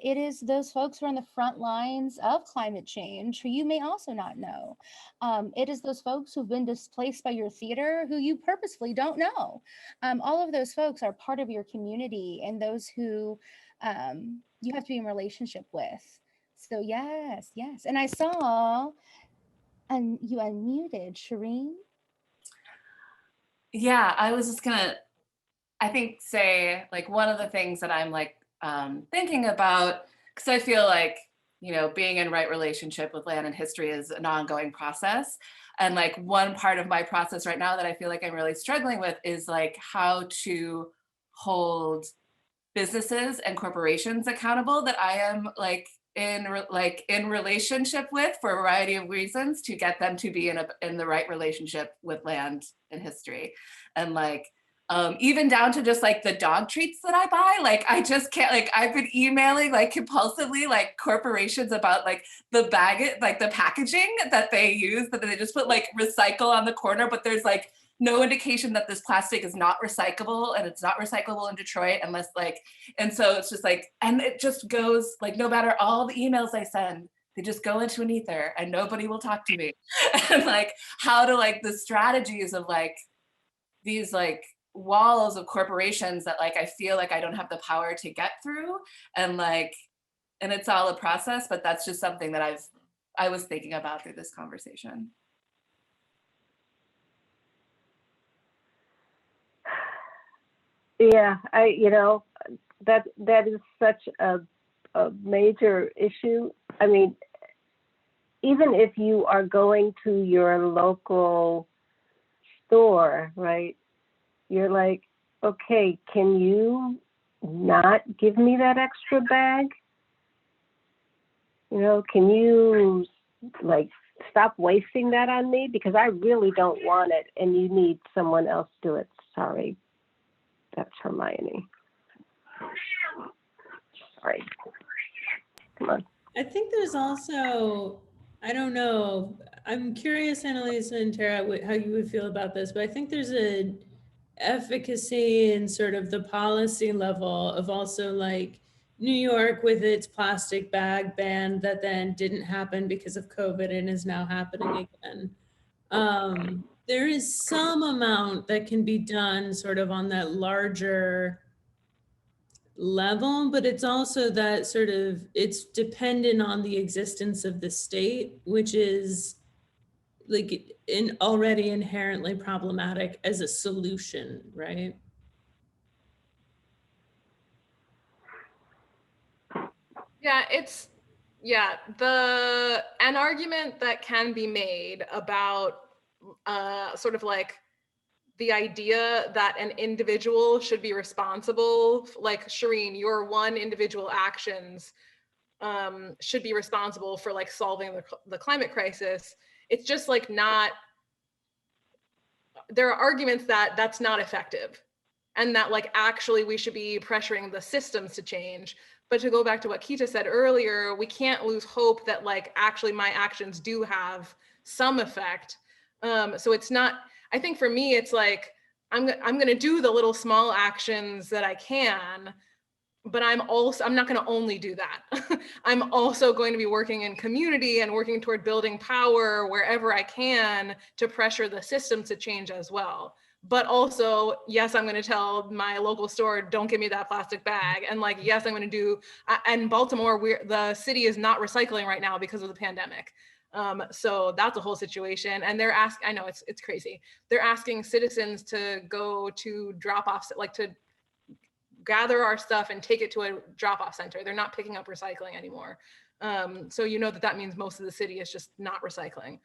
It is those folks who are on the front lines of climate change, who you may also not know. It is those folks who've been displaced by your theater, who you purposefully don't know. All of those folks are part of your community, and those who you have to be in relationship with. So yes. And I saw, and you unmuted, Shireen. Yeah, I was just gonna, I think, say, like, one of the things that I'm like thinking about, because I feel like, you know, being in right relationship with land and history is an ongoing process. And like, one part of my process right now that I feel like I'm really struggling with is like how to hold businesses and corporations accountable that I am like in relationship with, for a variety of reasons, to get them to be in the right relationship with land and history. And like, even down to just like the dog treats that I buy, like I just can't, like I've been emailing like compulsively like corporations about like the like the packaging that they use, that they just put like recycle on the corner, but there's like no indication that this plastic is not recyclable, and it's not recyclable in Detroit unless like, and so it's just like, and it just goes like, no matter all the emails I send, they just go into an ether and nobody will talk to me. And like, how to like the strategies of like these like walls of corporations that like I feel like I don't have the power to get through, and like, and it's all a process, but that's just something that I was thinking about through this conversation. Yeah, that is such a major issue. I mean, even if you are going to your local store, right? You're like, okay, can you not give me that extra bag? You know, can you like stop wasting that on me? Because I really don't want it and you need someone else to do it. Sorry, that's Hermione. Sorry. Come on. I think there's also, I don't know, I'm curious, Annalisa and Tara, how you would feel about this, but I think there's an efficacy in sort of the policy level of also like New York with its plastic bag ban that then didn't happen because of COVID and is now happening again. There is some amount that can be done sort of on that larger level, but it's also that sort of, it's dependent on the existence of the state, which is like already inherently problematic as a solution, right? Yeah, an argument that can be made about sort of like the idea that an individual should be responsible, like Shireen, your one individual actions should be responsible for like solving the climate crisis. It's just like not, there are arguments that that's not effective and that like actually we should be pressuring the systems to change. But to go back to what Quita said earlier, we can't lose hope that like actually my actions do have some effect. So it's not, I think for me, it's like, I'm gonna do the little small actions that I can, but I'm not going to only do that. I'm also going to be working in community and working toward building power wherever I can to pressure the system to change as well. But also, yes, I'm going to tell my local store, don't give me that plastic bag. And like, yes, I'm going to do, and Baltimore, the city is not recycling right now because of the pandemic. So that's a whole situation. And they're asking, I know it's crazy. They're asking citizens to go to drop-offs, like to gather our stuff and take it to a drop-off center. They're not picking up recycling anymore. So you know that means most of the city is just not recycling.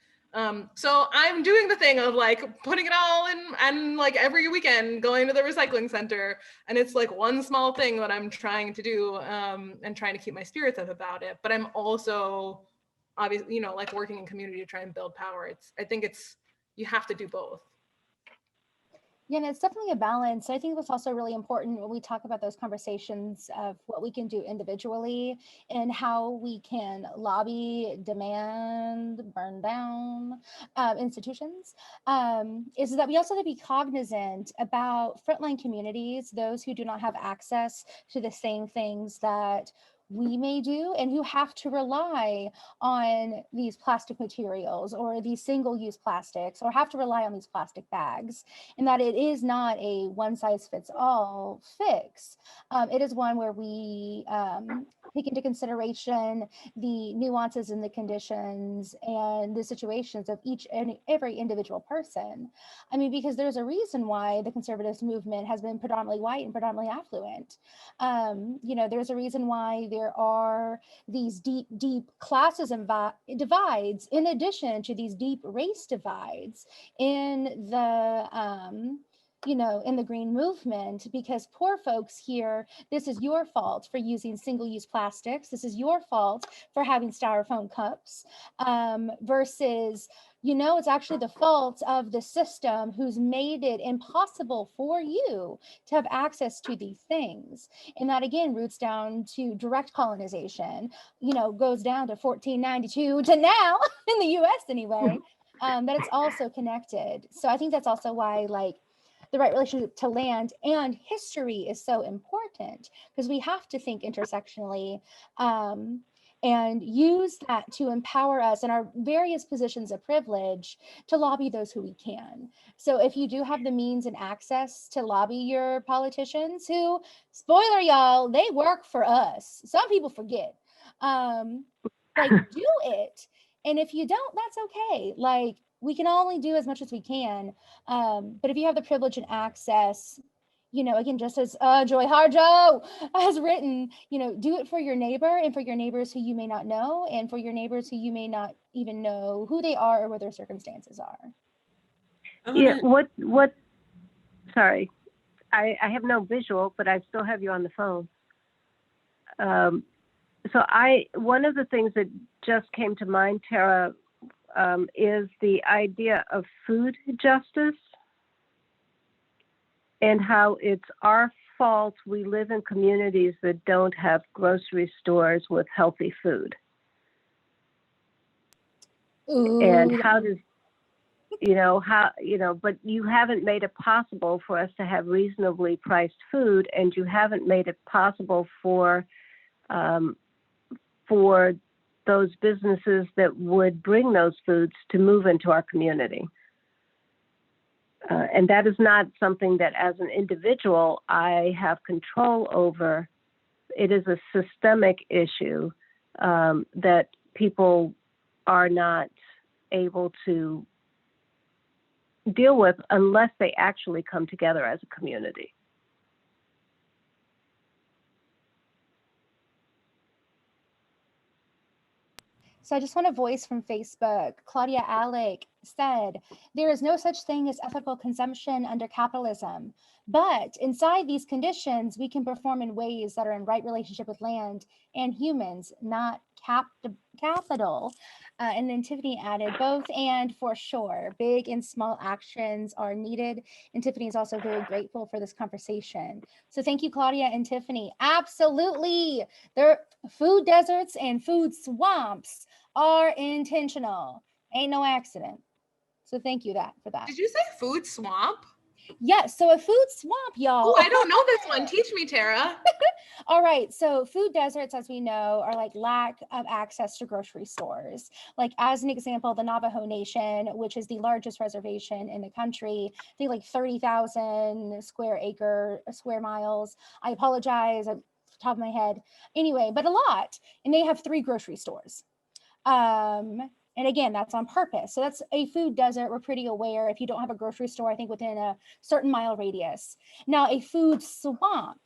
So I'm doing the thing of like putting it all in and like every weekend going to the recycling center. And it's like one small thing that I'm trying to do and trying to keep my spirits up about it. But I'm also obviously, you know, like working in community to try and build power. I think you have to do both. Yeah, and it's definitely a balance. I think what's also really important when we talk about those conversations of what we can do individually and how we can lobby, demand, burn down institutions, is that we also have to be cognizant about frontline communities, those who do not have access to the same things that we may do and who have to rely on these plastic materials or these single-use plastics or have to rely on these plastic bags, and that it is not a one-size-fits-all fix. It is one where we take into consideration the nuances and the conditions and the situations of each and every individual person. I mean, because there's a reason why the conservative movement has been predominantly white and predominantly affluent. You know, there's a reason why there are these deep classes and divides in addition to these deep race divides in the you know, in the green movement, because poor folks here, this is your fault for using single-use plastics. This is your fault for having styrofoam cups, versus, you know, it's actually the fault of the system who's made it impossible for you to have access to these things. And that again roots down to direct colonization, you know, goes down to 1492 to now in the US anyway, that it's also connected. So I think that's also why like the right relationship to land and history is so important, because we have to think intersectionally and use that to empower us in our various positions of privilege to lobby those who we can. So if you do have the means and access to lobby your politicians who, spoiler y'all, they work for us. Some people forget. Like do it. And if you don't, that's okay. Like we can only do as much as we can. But if you have the privilege and access, again, just as Joy Harjo has written, do it for your neighbor and for your neighbors who you may not know, and for your neighbors who you may not even know who they are or what their circumstances are. Yeah, sorry, I have no visual, but I still have you on the phone. So one of the things that just came to mind, Tara, is the idea of food justice and how it's our fault we live in communities that don't have grocery stores with healthy food. Ooh. And how does, but you haven't made it possible for us to have reasonably priced food, and you haven't made it possible for those businesses that would bring those foods to move into our community. And that is not something that as an individual I have control over. It is a systemic issue that people are not able to deal with unless they actually come together as a community. So I just want a voice from Facebook. Claudia Alec said, there is no such thing as ethical consumption under capitalism. But inside these conditions, we can perform in ways that are in right relationship with land and humans, not capital. And then Tiffany added, both and for sure. Big and small actions are needed. And Tiffany is also very grateful for this conversation. So thank you, Claudia and Tiffany. Absolutely. Food deserts and food swamps are intentional. Ain't no accident. So thank you for that. Did you say food swamp? Yes, so a food swamp, y'all. Oh, I don't know this one. Teach me, Tara. All right, so food deserts, as we know, are like lack of access to grocery stores. Like as an example, the Navajo Nation, which is the largest reservation in the country, they like 30,000 square miles. I apologize, off the top of my head. Anyway, but a lot, and they have 3 grocery stores. And again, that's on purpose. So that's a food desert. We're pretty aware if you don't have a grocery store, I think within a certain mile radius. Now, a food swamp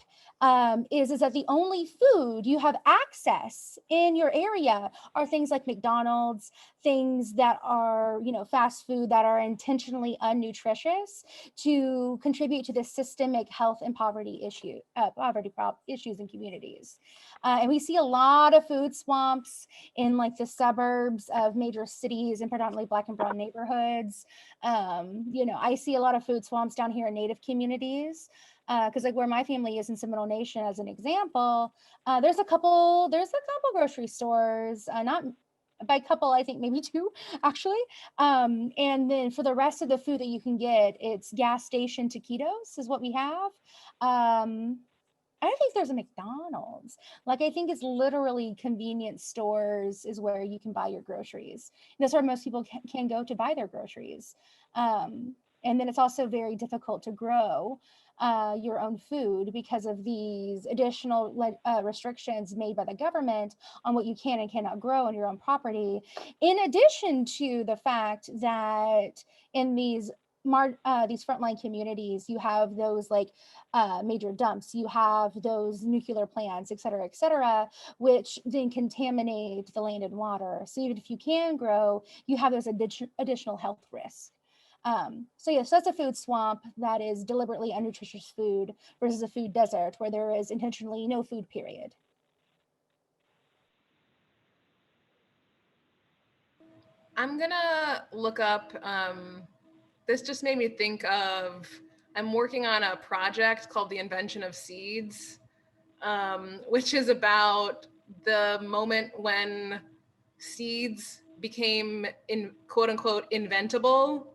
is that the only food you have access in your area are things like McDonald's, things that are, fast food that are intentionally unnutritious to contribute to the systemic health and poverty issues in communities. And we see a lot of food swamps in like the suburbs of major cities and predominantly Black and brown neighborhoods. I see a lot of food swamps down here in Native communities. Because like where my family is in Seminole Nation, as an example, there's a couple grocery stores, not by couple, I think maybe 2 actually. And then for the rest of the food that you can get, it's gas station taquitos is what we have. I don't think there's a McDonald's. Like I think it's literally convenience stores is where you can buy your groceries. And that's where most people can go to buy their groceries. And then it's also very difficult to grow your own food because of these additional restrictions made by the government on what you can and cannot grow on your own property. In addition to the fact that in these frontline communities, you have those like major dumps, you have those nuclear plants, et cetera, which then contaminate the land and water. So even if you can grow, you have those additional health risks. So yes, that's a food swamp that is deliberately unnutritious food versus a food desert where there is intentionally no food, period. I'm gonna look up, this just made me think of, I'm working on a project called The Invention of Seeds, which is about the moment when seeds became quote unquote inventable,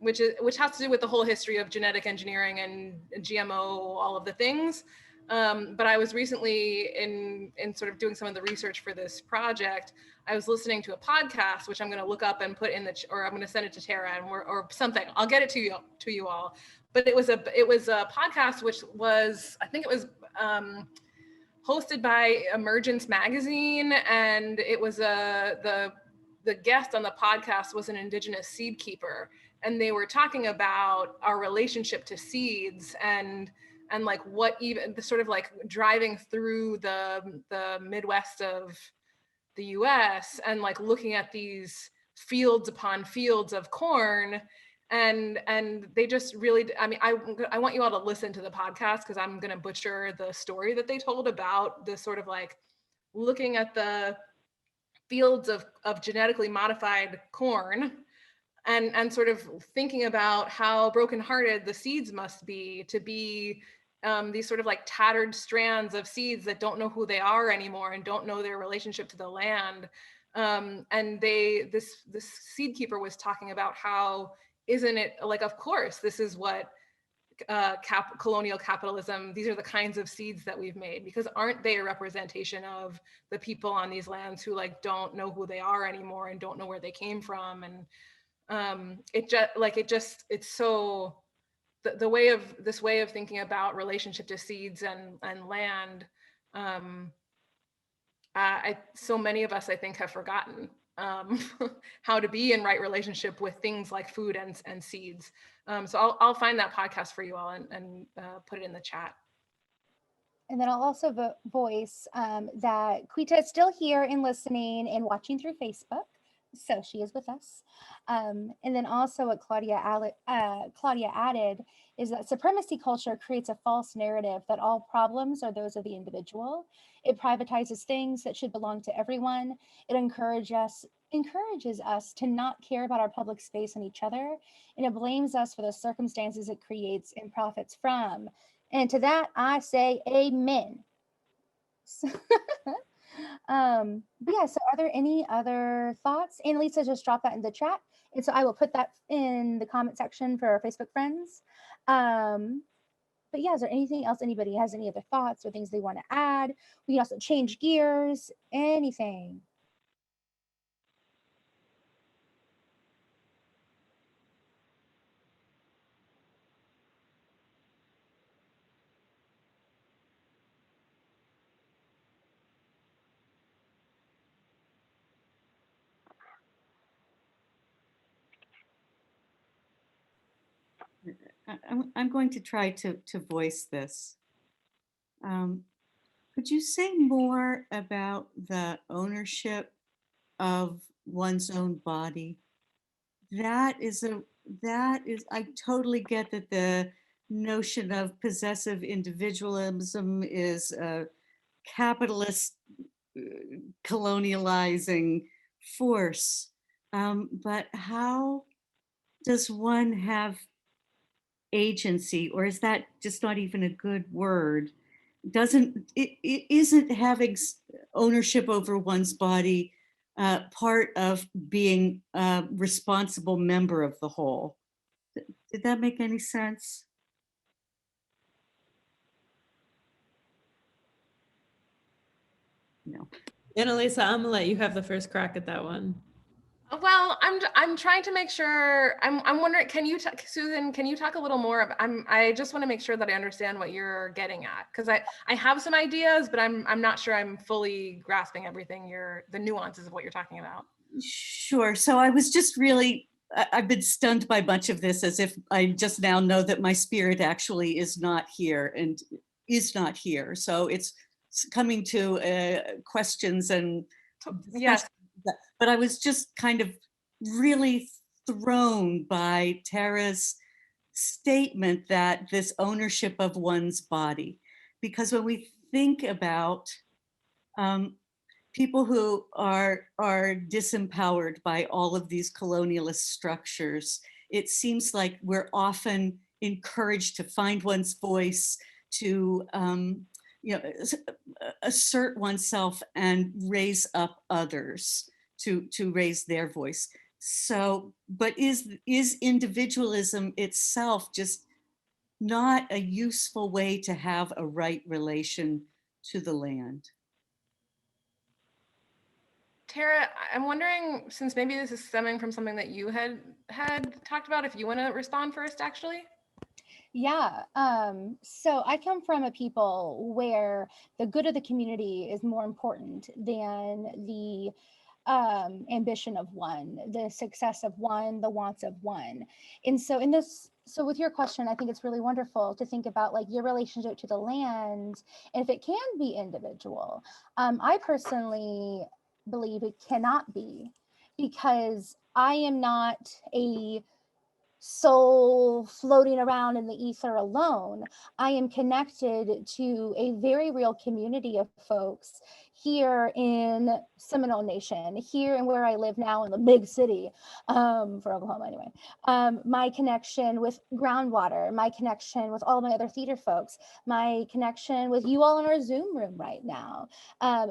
which has to do with the whole history of genetic engineering and GMO, all of the things. But I was recently in sort of doing some of the research for this project. I was listening to a podcast, which I'm going to look up and put in or I'm going to send it to Tara or something. I'll get it to you all. But it was a podcast which was, I think it was hosted by Emergence Magazine, and it was the guest on the podcast was an indigenous seed keeper, and they were talking about our relationship to seeds and and like what even the sort of like driving through the Midwest of the US and like looking at these fields upon fields of corn, and they just really, I mean, I want you all to listen to the podcast because I'm going to butcher the story that they told about this sort of like looking at the fields of genetically modified corn and sort of thinking about how brokenhearted the seeds must be to be these sort of like tattered strands of seeds that don't know who they are anymore and don't know their relationship to the land. And this seed keeper was talking about how, isn't it like, of course, this is what colonial capitalism, these are the kinds of seeds that we've made, because aren't they a representation of the people on these lands who like don't know who they are anymore and don't know where they came from? And it's so the way of this way of thinking about relationship to seeds and land, so many of us, I think, have forgotten how to be in right relationship with things like food and seeds. So I'll find that podcast for you all and put it in the chat. And then I'll also voice that Quita is still here and listening and watching through Facebook. So she is with us. And then also what Claudia added is that supremacy culture creates a false narrative that all problems are those of the individual. It privatizes things that should belong to everyone. It encourages us to not care about our public space and each other. And it blames us for the circumstances it creates and profits from. And to that, I say amen. Yeah, so are there any other thoughts? Annalisa just dropped that in the chat. And so I will put that in the comment section for our Facebook friends. But yeah, is there anything else? Anybody has any other thoughts or things they want to add? We can also change gears, anything. I'm going to try to voice this. Could you say more about the ownership of one's own body? I totally get that the notion of possessive individualism is a capitalist colonializing force. But how does one have agency, or is that just not even a good word? Isn't having ownership over one's body part of being a responsible member of the whole? Did that make any sense? No. Annalisa, I'm gonna let you have the first crack at that one. Well, I'm trying to make sure. I'm wondering, can you Susan? Can you talk a little more? I just want to make sure that I understand what you're getting at, because I have some ideas, but I'm not sure I'm fully grasping everything the nuances of what you're talking about. Sure. So I was just really, I've been stunned by much of this, as if I just now know that my spirit actually is not here and is not here. So it's coming to questions and yes. But I was just kind of really thrown by Tara's statement that this ownership of one's body, because when we think about people who are disempowered by all of these colonialist structures, it seems like we're often encouraged to find one's voice, to assert oneself and raise up others to raise their voice. So, but is individualism itself just not a useful way to have a right relation to the land? Tara, I'm wondering, since maybe this is stemming from something that you had talked about, if you want to respond first, actually. Yeah. So I come from a people where the good of the community is more important than the ambition of one, the success of one, the wants of one. And so in this so with your question, I think it's really wonderful to think about like your relationship to the land and if it can be individual. I personally believe it cannot be, because I am not a soul floating around in the ether alone. I am connected to a very real community of folks here in Seminole Nation, here and where I live now in the big city, for Oklahoma anyway. My connection with Groundwater, my connection with all my other theater folks, my connection with you all in our Zoom room right now,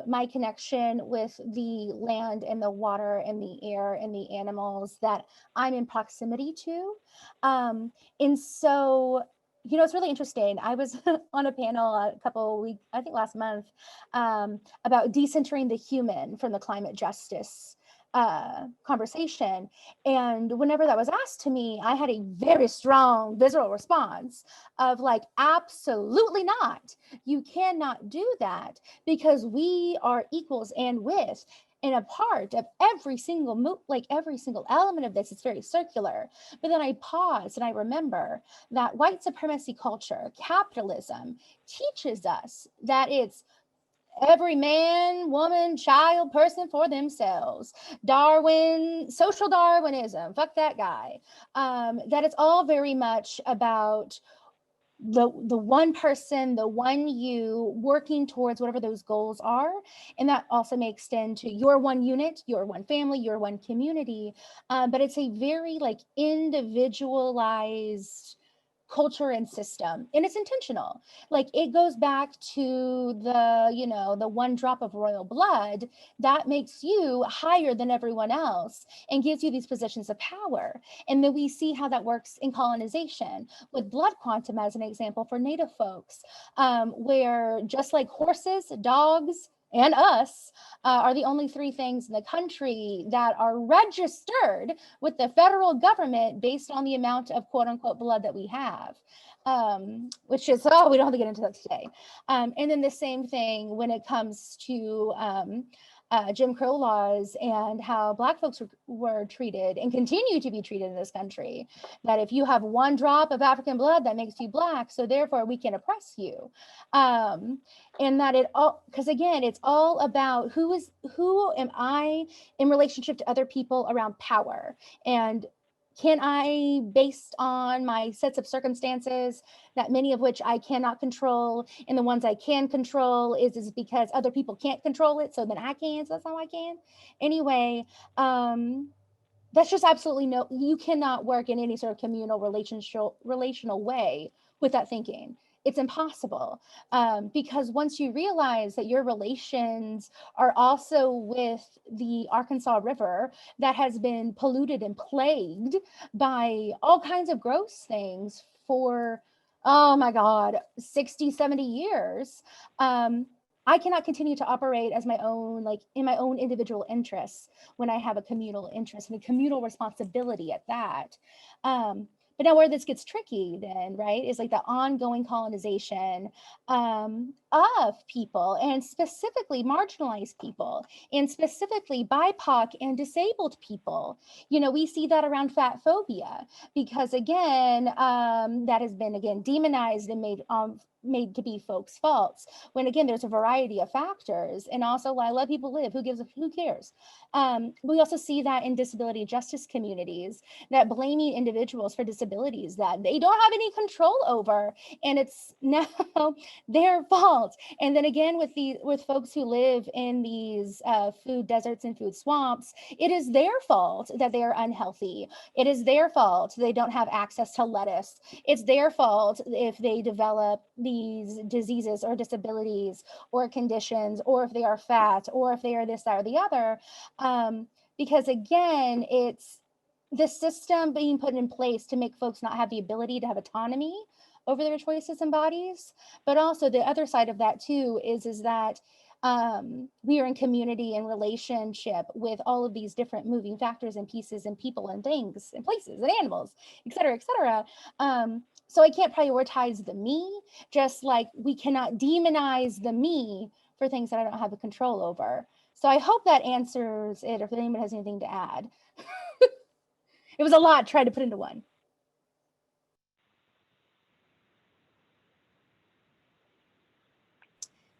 my connection with the land and the water and the air and the animals that I'm in proximity to. And so, it's really interesting. I was on a panel a couple of weeks, I think last month, about decentering the human from the climate justice conversation. And whenever that was asked to me, I had a very strong visceral response of like, absolutely not. You cannot do that, because we are equals and with and a part of every single every single element of this. It's very circular. But then I pause and I remember that white supremacy culture, capitalism, teaches us that it's every man, woman, child, person for themselves. Darwin, social Darwinism, fuck that guy. That it's all very much about the one person, the one you, working towards whatever those goals are. And that also may extend to your one unit, your one family, your one community. But it's a very like individualized culture and system, and it's intentional. Like it goes back to the one drop of royal blood that makes you higher than everyone else and gives you these positions of power. And then we see how that works in colonization with blood quantum as an example for Native folks, where just like horses, dogs, and us are the only three things in the country that are registered with the federal government based on the amount of quote unquote blood that we have, which is, we don't have to get into that today. And then the same thing when it comes to Jim Crow laws and how Black folks were treated and continue to be treated in this country, that if you have one drop of African blood, that makes you Black, so therefore we can oppress you. And that it all, because again, it's all about who am I in relationship to other people around power, and can I, based on my sets of circumstances, that many of which I cannot control, and the ones I can control is because other people can't control it, so then I can, so that's how I can. Anyway, that's just absolutely no, you cannot work in any sort of communal relational way with that thinking. It's impossible, because once you realize that your relations are also with the Arkansas River that has been polluted and plagued by all kinds of gross things for, oh my God, 60, 70 years, I cannot continue to operate as my own, like in my own individual interests when I have a communal interest and a communal responsibility at that. But now where this gets tricky then, right, is like the ongoing colonization of people, and specifically marginalized people, and specifically BIPOC and disabled people. We see that around fat phobia, because again, that has been again demonized and made to be folks' faults, when again there's a variety of factors. And also, I let people live, who cares? We also see that in disability justice communities, that blaming individuals for disabilities that they don't have any control over, and it's now their fault. And then again with folks who live in these food deserts and food swamps, it is their fault that they are unhealthy. It is their fault they don't have access to lettuce. It's their fault if they develop these diseases or disabilities or conditions, or if they are fat, or if they are this, that, or the other. Because again, it's the system being put in place to make folks not have the ability to have autonomy over their choices and bodies. But also the other side of that too is that we are in community and relationship with all of these different moving factors and pieces and people and things and places and animals, et cetera, et cetera. So I can't prioritize the me, just like we cannot demonize the me for things that I don't have a control over. So I hope that answers it, or if anyone has anything to add. It was a lot tried to put into one.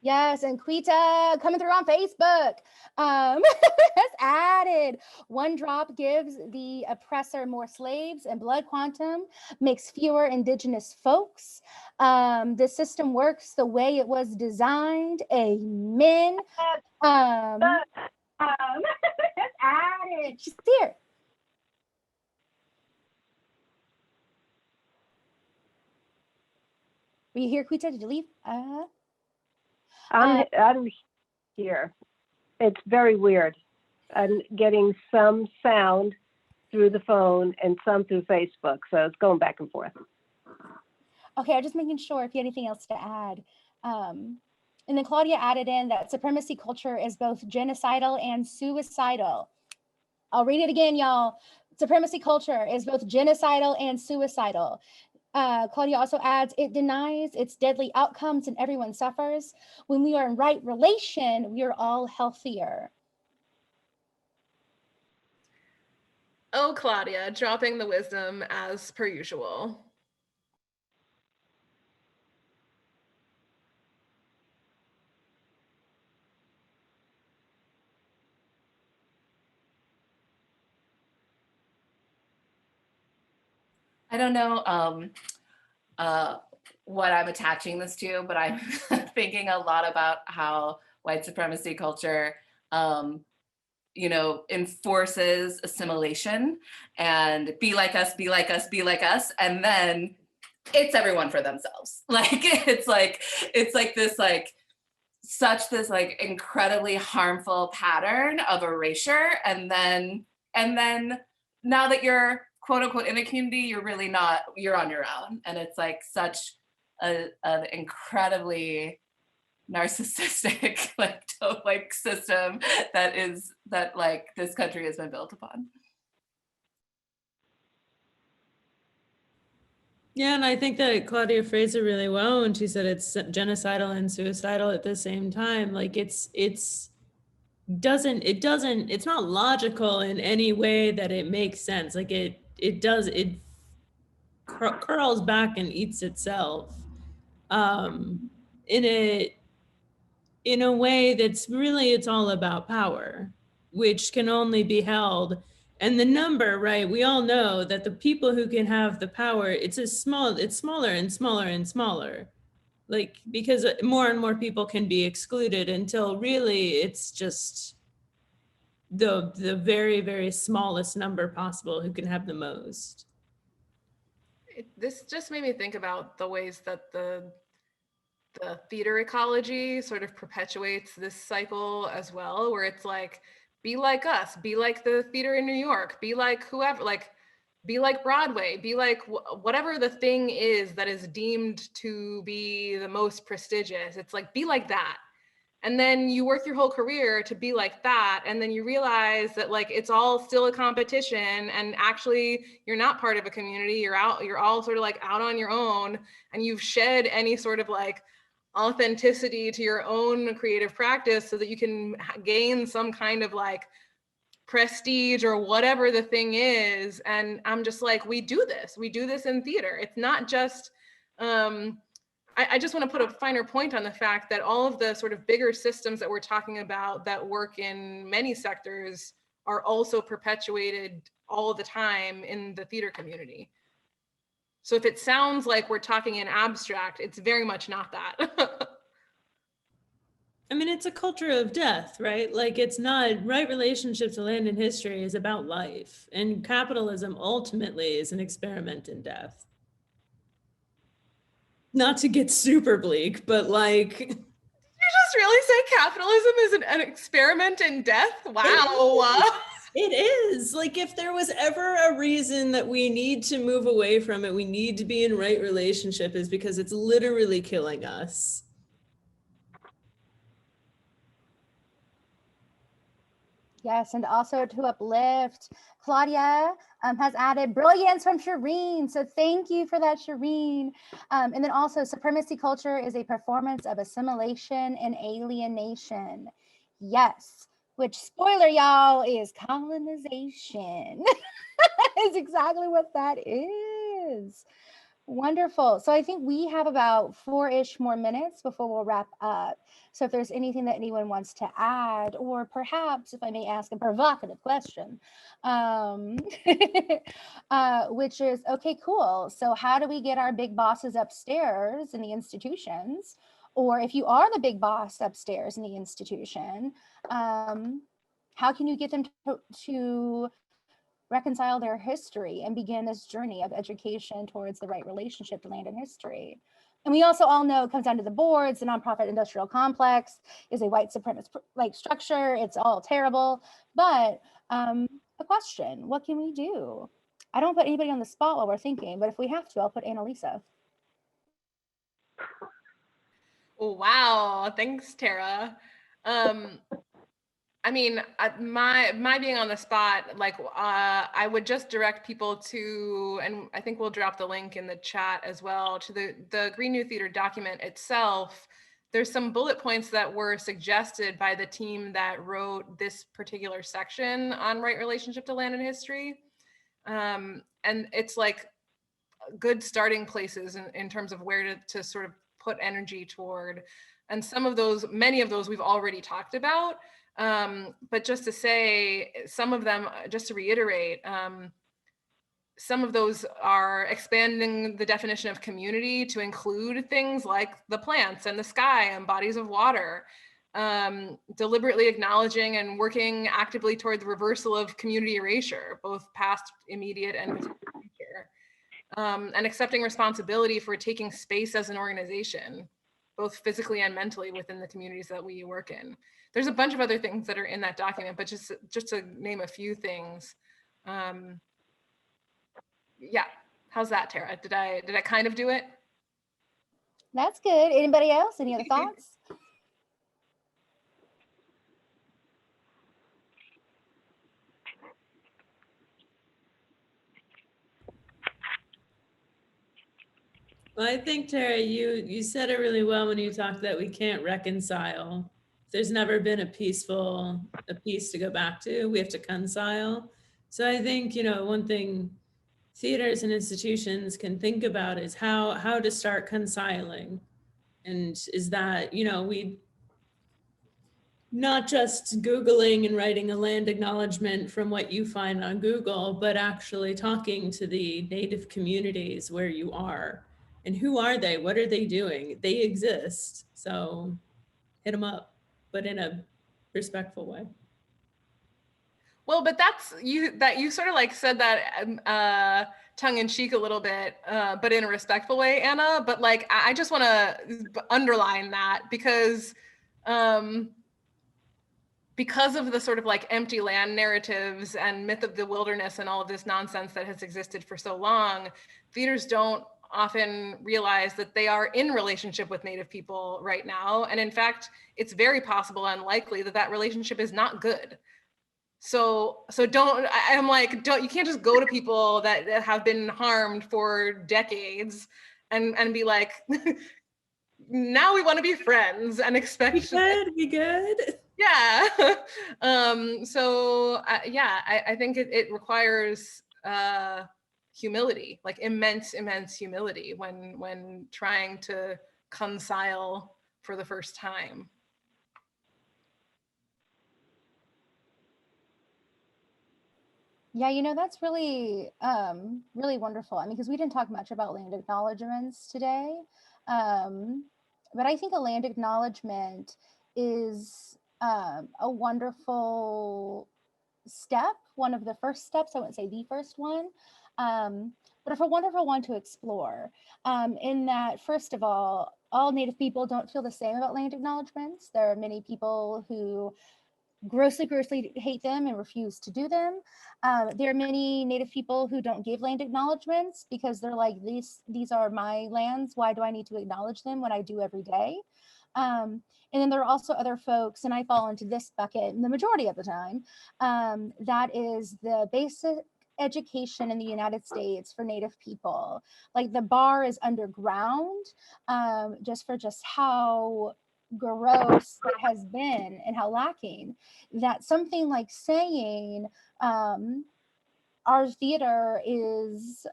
Yes, and Quita coming through on Facebook has added, one drop gives the oppressor more slaves, and blood quantum makes fewer indigenous folks. The system works the way it was designed. Amen. Has added. She's here. Were you here, Quita? Did you leave? I'm here. It's very weird. I'm getting some sound through the phone and some through Facebook, so it's going back and forth. Okay, I'm just making sure if you had anything else to add. And then Claudia added in that supremacy culture is both genocidal and suicidal. I'll read it again, y'all. Supremacy culture is both genocidal and suicidal. Claudia also adds, it denies its deadly outcomes and everyone suffers. When we are in right relation, we are all healthier. Oh, Claudia, dropping the wisdom as per usual. I don't know what I'm attaching this to, but I'm thinking a lot about how white supremacy culture, you know, enforces assimilation and be like us, be like us, be like us, and then it's everyone for themselves. Like it's like this like such this like incredibly harmful pattern of erasure, and then now that you're quote unquote in a community, you're really not, you're on your own. And it's like such an incredibly narcissistic like system that like this country has been built upon. Yeah, and I think that Claudia phrased it really well when she said it's genocidal and suicidal at the same time. Like it's not logical in any way that it makes sense. Like it curls back and eats itself in a way that's really, it's all about power, which can only be held. And the number, right? We all know that the people who can have the power, it's smaller and smaller and smaller. Like, because more and more people can be excluded until really it's just the very, very smallest number possible who can have the most. This just made me think about the ways that the theater ecology sort of perpetuates this cycle as well, where it's like, be like us, be like the theater in New York, be like whoever, like be like Broadway, be like whatever the thing is that is deemed to be the most prestigious. It's like, be like that. And then you work your whole career to be like that. And then you realize that like, it's all still a competition, and actually you're not part of a community. You're all sort of like out on your own, and you've shed any sort of like authenticity to your own creative practice so that you can gain some kind of like prestige or whatever the thing is. And I'm just like, we do this in theater. It's not just, I just want to put a finer point on the fact that all of the sort of bigger systems that we're talking about that work in many sectors are also perpetuated all the time in the theater community. So if it sounds like we're talking in abstract, it's very much not that. I mean, it's a culture of death, right? Like, it's not, right relationship to land and history is about life, and capitalism ultimately is an experiment in death. Not to get super bleak, but like, you just really say capitalism is an experiment in death? Wow. It is. Like, if there was ever a reason that we need to move away from it, we need to be in right relationship, is because it's literally killing us. Yes, and also to uplift, Claudia has added brilliance from Shireen. So thank you for that, Shireen. And then also, supremacy culture is a performance of assimilation and alienation. Yes, which, spoiler, y'all, is colonization. Is exactly what that is. Wonderful. So I think we have about 4-ish more minutes before we'll wrap up. So if there's anything that anyone wants to add, or perhaps if I may ask a provocative question, which is, okay, cool. So how do we get our big bosses upstairs in the institutions? Or if you are the big boss upstairs in the institution, how can you get them to reconcile their history and begin this journey of education towards the right relationship to land and history? And we also all know it comes down to the boards. The nonprofit industrial complex is a white supremacist like structure. It's all terrible. But a question, what can we do? I don't put anybody on the spot while we're thinking, but if we have to, I'll put Annalisa. Wow, thanks, Tara. I mean, my being on the spot, like, I would just direct people to, and I think we'll drop the link in the chat as well, to the Green New Theater document itself. There's some bullet points that were suggested by the team that wrote this particular section on right relationship to land and history. And it's like good starting places in terms of where to sort of put energy toward. And some of those, many of those we've already talked about. But just to say, some of them, just to reiterate, some of those are expanding the definition of community to include things like the plants and the sky and bodies of water, deliberately acknowledging and working actively toward the reversal of community erasure, both past, immediate, and future, and accepting responsibility for taking space as an organization, both physically and mentally within the communities that we work in. There's a bunch of other things that are in that document, but just to name a few things. Yeah, how's that, Tara? Did I kind of do it? That's good. Anybody else? Any other thoughts? Well, I think, Tara, you said it really well when you talked that we can't reconcile. There's never been a peace to go back to. We have to reconcile. So I think, one thing theaters and institutions can think about is how to start reconciling. And is that, we not just Googling and writing a land acknowledgement from what you find on Google, but actually talking to the Native communities where you are. And who are they? What are they doing? They exist. So hit them up, but in a respectful way. Well, but you sort of like said that tongue in cheek a little bit, but in a respectful way, Anna. But like, I just want to underline that because of the sort of like empty land narratives and myth of the wilderness and all of this nonsense that has existed for so long, theaters don't often realize that they are in relationship with Native people right now. And in fact, it's very possible and likely that that relationship is not good. So you can't just go to people that have been harmed for decades and be like, now we want to be friends and expect Be good. Yeah. I think it requires humility, like immense humility when trying to reconcile for the first time. Yeah, that's really, really wonderful. I mean, because we didn't talk much about land acknowledgements today, but I think a land acknowledgement is a wonderful step, one of the first steps. I wouldn't say the first one, but a wonderful one to explore. In that, first of all Native people don't feel the same about land acknowledgements. There are many people who grossly hate them and refuse to do them. There are many Native people who don't give land acknowledgements because they're like, these are my lands. Why do I need to acknowledge them when I do every day? And then there are also other folks, and I fall into this bucket the majority of the time, that is the basic education in the United States for Native people. Like the bar is underground, just how gross it has been and how lacking, that something like saying our theater is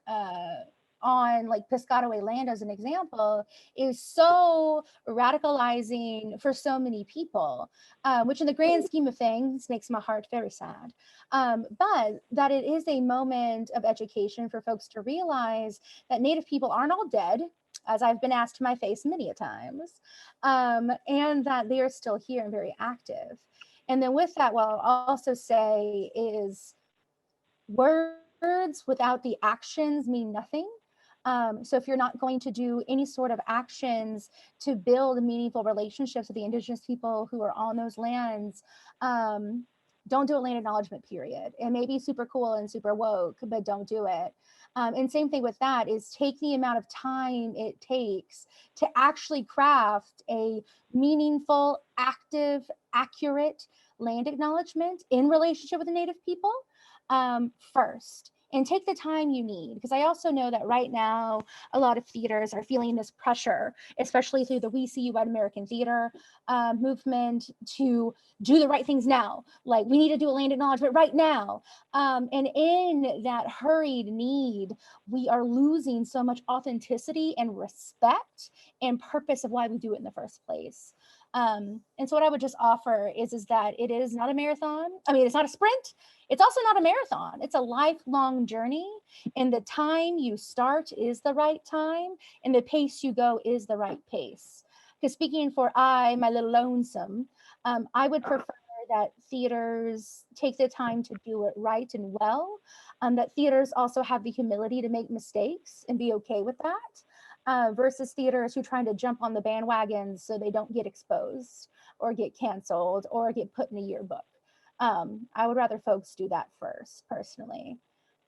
on like Piscataway land as an example is so radicalizing for so many people, which in the grand scheme of things makes my heart very sad. But that it is a moment of education for folks to realize that Native people aren't all dead, as I've been asked to my face many a times, and that they are still here and very active. And then with that, what I'll also say is words without the actions mean nothing. So if you're not going to do any sort of actions to build meaningful relationships with the indigenous people who are on those lands, don't do a land acknowledgement, period. It may be super cool and super woke, but don't do it. And same thing with that is take the amount of time it takes to actually craft a meaningful, active, accurate land acknowledgement in relationship with the Native people first, and take the time you need. Because I also know that right now, a lot of theaters are feeling this pressure, especially through the We See You White American Theater movement, to do the right things now. Like, we need to do a land acknowledgement right now. And in that hurried need, we are losing so much authenticity and respect and purpose of why we do it in the first place. And so what I would just offer is that it is not a marathon. I mean, it's not a sprint. It's also not a marathon. It's a lifelong journey. And the time you start is the right time, and the pace you go is the right pace. Because speaking for my little lonesome, I would prefer that theaters take the time to do it right and well, that theaters also have the humility to make mistakes and be okay with that, versus theaters who are trying to jump on the bandwagons so they don't get exposed or get canceled or get put in a yearbook. I would rather folks do that first, personally.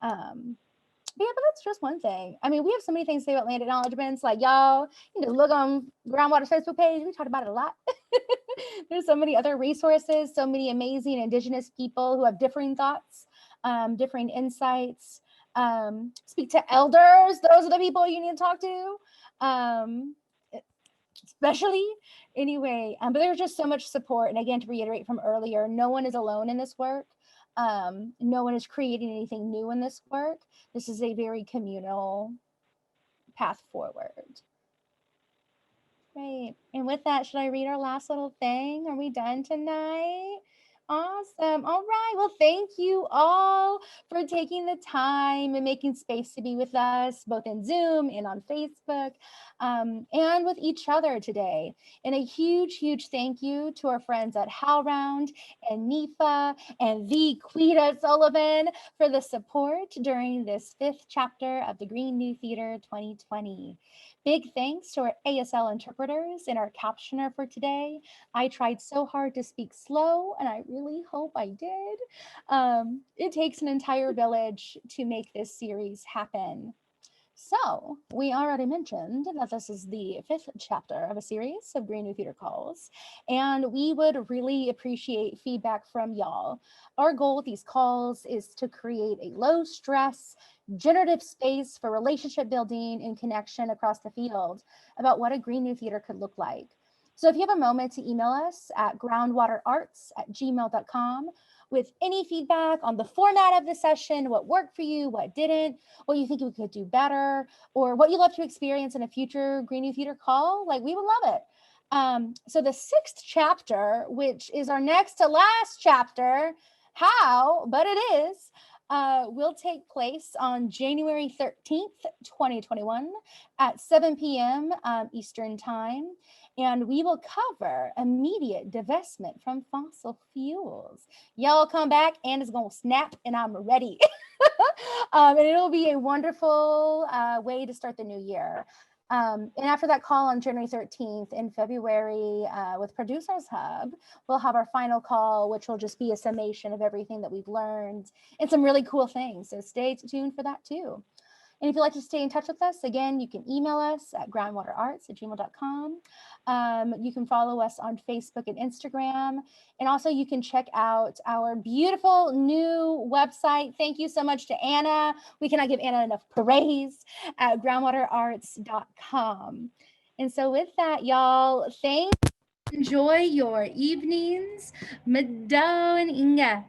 But yeah, but that's just one thing. I mean, we have so many things to say about land acknowledgements. Like, y'all, you can just look on Groundwater's Facebook page. We talked about it a lot. There's so many other resources, so many amazing indigenous people who have differing thoughts, differing insights. Speak to elders. Those are the people you need to talk to. Especially anyway, but there's just so much support. And again, to reiterate from earlier, no one is alone in this work. No one is creating anything new in this work. This is a very communal path forward. Great. And with that, should I read our last little thing? Are we done tonight? Awesome. All right. Well, thank you all for taking the time and making space to be with us, both in Zoom and on Facebook, and with each other today. And a huge, huge thank you to our friends at HowlRound and NEFA and the Quita Sullivan for the support during this 5th chapter of the Green New Theater 2020. Big thanks to our ASL interpreters and our captioner for today. I tried so hard to speak slow, and I really hope I did. It takes an entire village to make this series happen. So we already mentioned that this is the 5th chapter of a series of Green New Theater calls, and we would really appreciate feedback from y'all. Our goal with these calls is to create a low stress, generative space for relationship building and connection across the field about what a Green New Theater could look like. So if you have a moment to email us at groundwaterarts@gmail.com with any feedback on the format of the session, what worked for you, what didn't, what you think we could do better, or what you'd love to experience in a future Green New Theater call, like, we would love it. So the 6th chapter, which is our next to last chapter, but it is, will take place on January 13th, 2021 at 7 p.m. Eastern Time. And we will cover immediate divestment from fossil fuels. Y'all come back and it's gonna snap and I'm ready. And it'll be a wonderful way to start the new year. And after that call on January 13th in February with Producers Hub, we'll have our final call, which will just be a summation of everything that we've learned and some really cool things. So stay tuned for that too. And if you'd like to stay in touch with us, again, you can email us at groundwaterarts@gmail.com. You can follow us on Facebook and Instagram. And also you can check out our beautiful new website. Thank you so much to Anna. We cannot give Anna enough praise at groundwaterarts.com. And so with that, y'all, thanks. Enjoy your evenings. Mado and Inga.